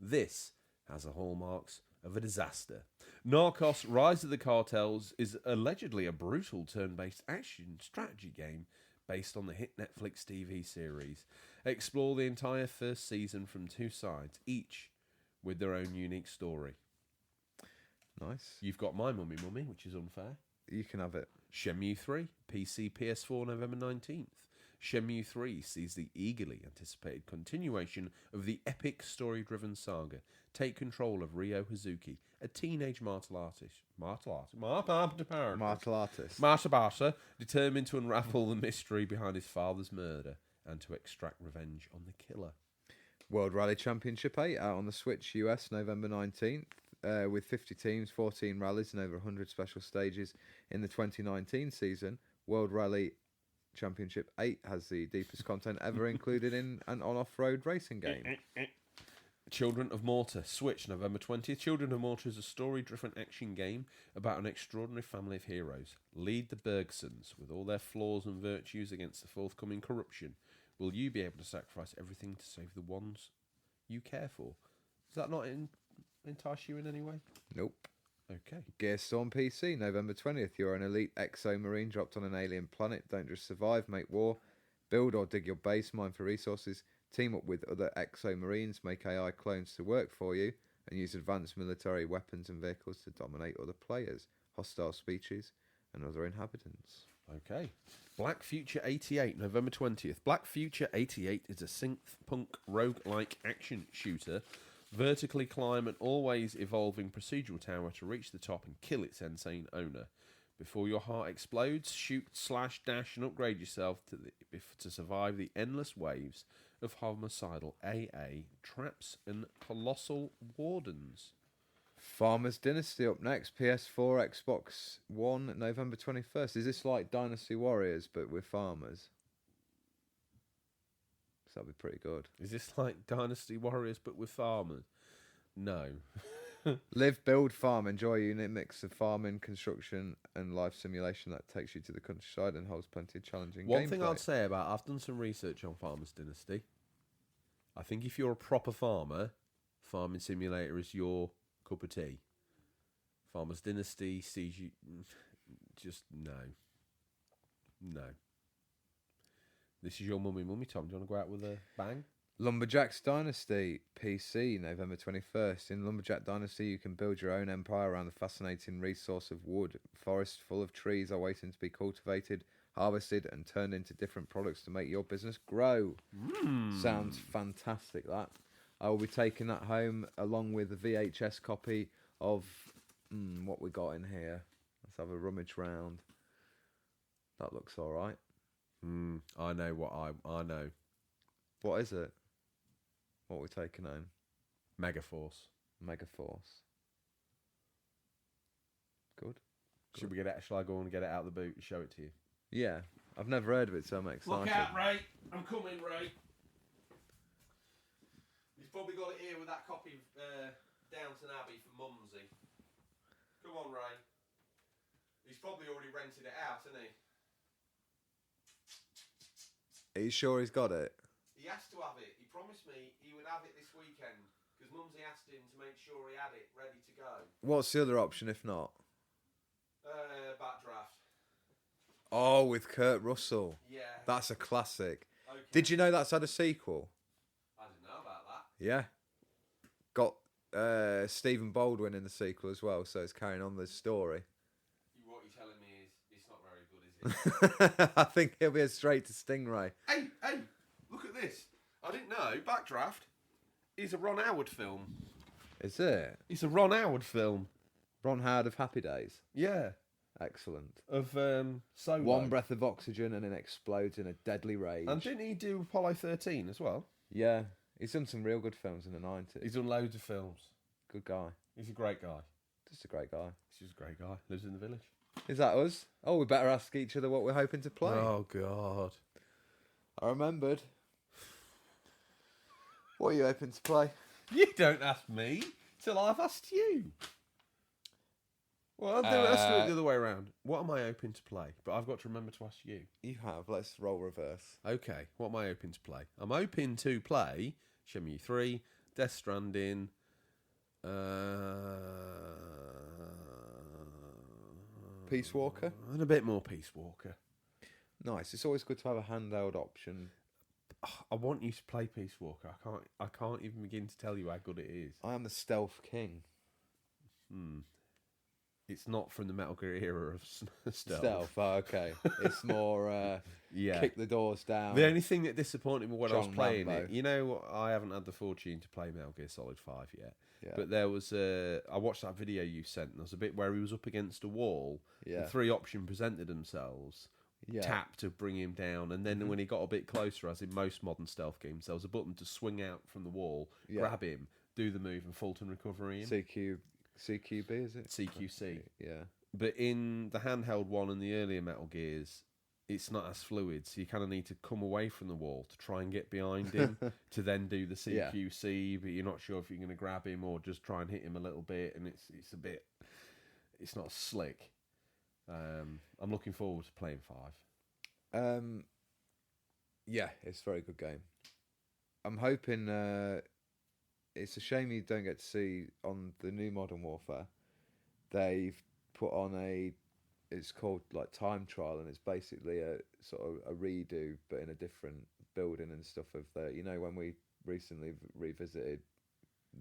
this has the hallmarks of a disaster. Narcos Rise of the Cartels is allegedly a brutal turn-based action strategy game based on the hit Netflix TV series. Explore the entire first season from two sides, each with their own unique story. Nice. You've got my Mummy, which is unfair. You can have it. Shenmue 3, PC, PS4, November 19th. Shenmue 3 sees the eagerly anticipated continuation of the epic story-driven saga. Take control of Ryo Hazuki, a teenage martial artist, determined to unravel the mystery behind his father's murder and to extract revenge on the killer. World Rally Championship 8 out on the Switch US November 19th. With 50 teams, 14 rallies and over 100 special stages in the 2019 season. World Rally Championship 8 has the deepest content ever included in an on-off-road racing game. Children of Mortar, Switch, November 20th. Children of Mortar is a story-driven action game about an extraordinary family of heroes. Lead the Bergsons, with all their flaws and virtues, against the forthcoming corruption. Will you be able to sacrifice everything to save the ones you care for? Is that not entice you in any way? Nope. Okay. Gearstorm PC, November 20th. You're an elite exo-marine dropped on an alien planet. Don't just survive, make war. Build or dig your base, mine for resources. Team up with other exo-marines, make AI clones to work for you, and use advanced military weapons and vehicles to dominate other players, hostile species, and other inhabitants. Okay. Black Future 88, November 20th. Black Future 88 is a synth-punk roguelike action shooter. Vertically climb an always evolving procedural tower to reach the top and kill its insane owner. Before your heart explodes, shoot, slash, dash, and upgrade yourself to survive the endless waves of homicidal AA traps and colossal wardens. Farmers Dynasty up next. PS4, Xbox One, November 21st. Is this like Dynasty Warriors but with farmers? That'd be pretty good. Is this like Dynasty Warriors but with farmers? No. Live, build, farm. Enjoy a unique mix of farming, construction, and life simulation that takes you to the countryside and holds plenty of challenging One gameplay. thing I'd say about, I've done some research on Farmers Dynasty. I think if you're a proper farmer, Farming Simulator is your cup of tea. Farmers Dynasty sees you... Just no. No. This is your mummy, Tom. Do you want to go out with a bang? Lumberjacks Dynasty, PC, November 21st. In Lumberjack Dynasty, you can build your own empire around the fascinating resource of wood. Forests full of trees are waiting to be cultivated, harvested, and turned into different products to make your business grow. Sounds fantastic, that. I will be taking that home along with a VHS copy of what we got in here. Let's have a rummage round. That looks all right. I know what I know. What is it? What we're taking home? Megaforce. Megaforce. Good. Shall we get it? Shall I go and get it out of the boot and show it to you? Yeah. I've never heard of it, so I'm excited. Look out, Ray. I'm coming, Ray. He's probably got it here with that copy of Downton Abbey for Mumsy. Come on, Ray. He's probably already rented it out, hasn't he? Are you sure he's got it? He has to have it. He promised me he would have it this weekend because Mumsy asked him to make sure he had it ready to go. What's the other option if not? Backdraft. Oh, with Kurt Russell. Yeah. That's a classic. Okay. Did you know that's had a sequel? I didn't know about that. Yeah. Got Stephen Baldwin in the sequel as well, so it's carrying on the story. What you're telling me is it's not very good, is it? I think he'll be straight to Stingray. Hey, look at this. I didn't know. Backdraft is a Ron Howard film. Is it? It's a Ron Howard film. Ron Howard of Happy Days. Yeah. Excellent. Of Solo. One breath of oxygen and it explodes in a deadly rage. And didn't he do Apollo 13 as well? Yeah. He's done some real good films in the 90s. He's done loads of films. Good guy. He's a great guy. Just a great guy. He's just a great guy. Lives in the village. Is that us? Oh, we better ask each other what we're hoping to play. Oh, God. I remembered. What are you hoping to play? You don't ask me till I've asked you. Well, let's do it the other way around. What am I hoping to play? But I've got to remember to ask you. You have. Let's roll reverse. Okay, what am I hoping to play? I'm hoping to play Shenmue 3, Death Stranding, Peace Walker? and a bit more Peace Walker. Nice. It's always good to have a handheld option. I want you to play Peace Walker. I can't even begin to tell you how good it is. I am the stealth king. It's not from the Metal Gear era of stealth. Stealth. Oh, okay. It's more Yeah. kick the doors down. The only thing that disappointed me when I was John playing Rambo. it, you know, I haven't had the fortune to play Metal Gear Solid 5 yet. Yeah. But there was I watched that video you sent, and there was a bit where he was up against a wall. Yeah. And 3 options presented themselves. Yeah. Tap to bring him down, and then when he got a bit closer, as in most modern stealth games, there was a button to swing out from the wall, grab him, do the move, and Fulton recovery him. CQB, is it? CQC. Yeah. But in the handheld one and the earlier Metal Gears, it's not as fluid, so you kind of need to come away from the wall to try and get behind him to then do the CQC, but you're not sure if you're going to grab him or just try and hit him a little bit, and it's not slick. I'm looking forward to playing 5. Yeah, it's a very good game. I'm hoping it's a shame you don't get to see on the new Modern Warfare. They've put on it's called like Time Trial, and it's basically a sort of a redo, but in a different building and stuff of when we recently revisited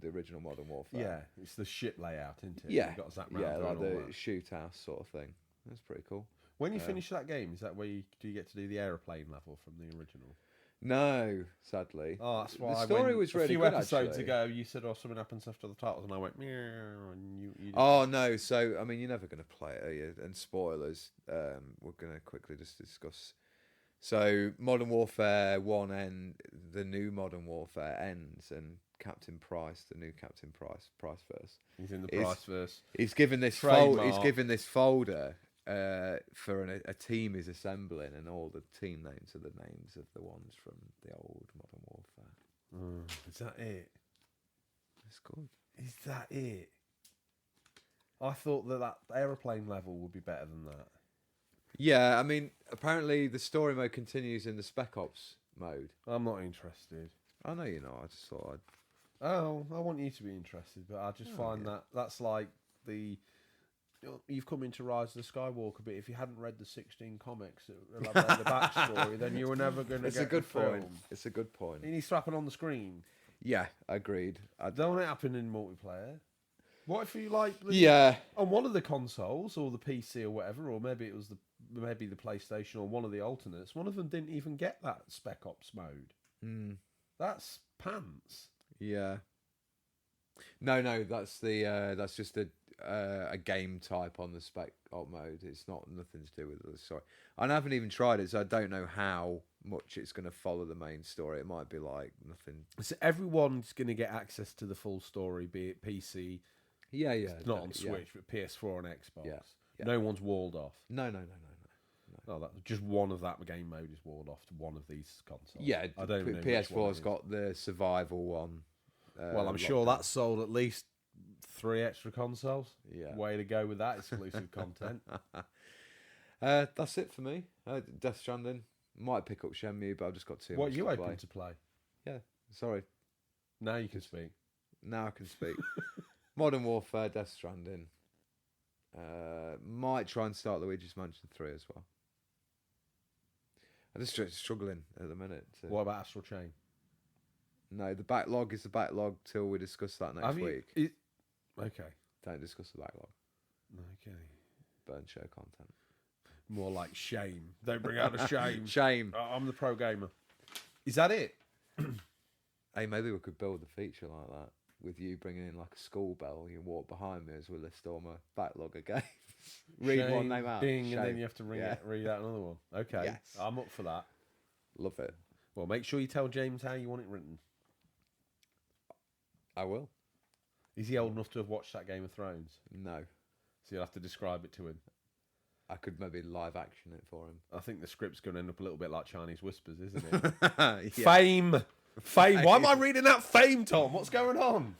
the original Modern Warfare. Yeah, it's the ship layout, isn't it? Yeah, You've got Zach yeah, Randall like and all the that. shoot house sort of thing. That's pretty cool. When you finish that game, is that where you get to do the aeroplane level from the original? No, sadly. Oh, that's why. The story was really a few good, episodes actually. ago, you said, "Oh, something happens after the titles," and I went, "Meow," and you Oh no! So I mean, you're never going to play it, are you? And spoilers. We're going to quickly just discuss. So Modern Warfare 1 and the new Modern Warfare ends, and Captain Price, the new Captain Price verse. He's in the Price verse. He's given this Trademark. He's given this folder for a team is assembling, and all the team names are the names of the ones from the old Modern Warfare. Is that it? It's good. Is that it? I thought that aeroplane level would be better than that. Yeah, I mean, apparently the story mode continues in the Spec Ops mode. I'm not interested. I know you're not. I just thought Oh, I want you to be interested, but I just find that's like you've come into Rise of the Skywalker, but if you hadn't read the 16 comics that elaborate the backstory, then you were never going to get it's a good the point. film. It's a good point. You need to happen on the screen. Yeah, agreed. Don't it happen in multiplayer? What if you on one of the consoles or the PC or whatever, or maybe it was the PlayStation or one of the alternates, one of them didn't even get that Spec Ops mode. That's pants. Yeah. No, that's that's just a game type on the Spec Op mode. It's nothing to do with the story. I haven't even tried it, so I don't know how much it's going to follow the main story. It might be like nothing. So everyone's going to get access to the full story, be it PC. Yeah. Not on Switch, but PS4 and Xbox. Yeah. No one's walled off. No. Oh, just one of that game mode is walled off to one of these consoles. Yeah, I don't know. PS4's got the survival one. Well, I'm sure that's sold at least 3 extra consoles. Yeah. Way to go with that exclusive content. That's it for me. Death Stranding. Might pick up Shenmue, but I've just got too much What are you to hoping play. to play? Yeah, sorry. Now you can speak. Now I can speak. Modern Warfare, Death Stranding. Might try and start Luigi's Mansion 3 as well. I'm just struggling at the minute. What about Astral Chain? No, the backlog is the backlog till we discuss that next week. Okay. Don't discuss the backlog. Okay. Burn show content. More like shame. Don't bring out the shame. Shame. I'm the pro gamer. Is that it? Hey, maybe we could build a feature like that with you bringing in like a school bell. You walk behind me as we list all my backlog of games. Read Shame, one name out. Ding, Shame. and then you have to read out another one. Okay. Yes. I'm up for that. Love it. Well, make sure you tell James how you want it written. I will. Is he old enough to have watched that Game of Thrones? No. So you'll have to describe it to him. I could maybe live action it for him. I think the script's going to end up a little bit like Chinese Whispers, isn't it? Yeah. Fame. Why am I reading that Fame, Tom? What's going on?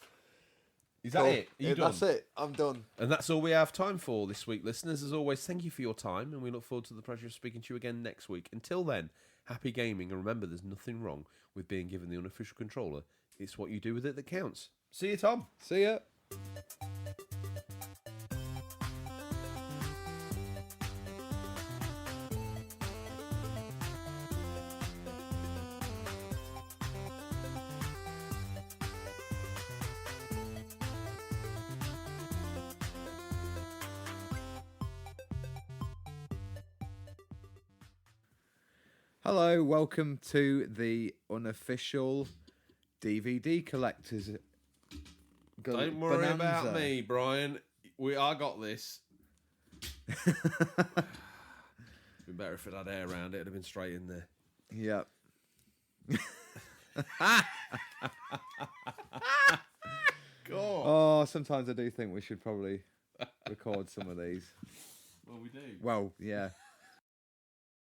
Is that Cool. it? Are you done? That's it. I'm done. And that's all we have time for this week, listeners. As always, thank you for your time, and we look forward to the pleasure of speaking to you again next week. Until then, happy gaming, and remember, there's nothing wrong with being given the unofficial controller. It's what you do with it that counts. See you, Tom. See ya. Hello, welcome to the unofficial DVD collectors. Don't worry about me, Brian. I got this. Been better if it had air around it. It'd have been straight in there. Yep. God. Oh, sometimes I do think we should probably record some of these. Well, we do. Well, yeah.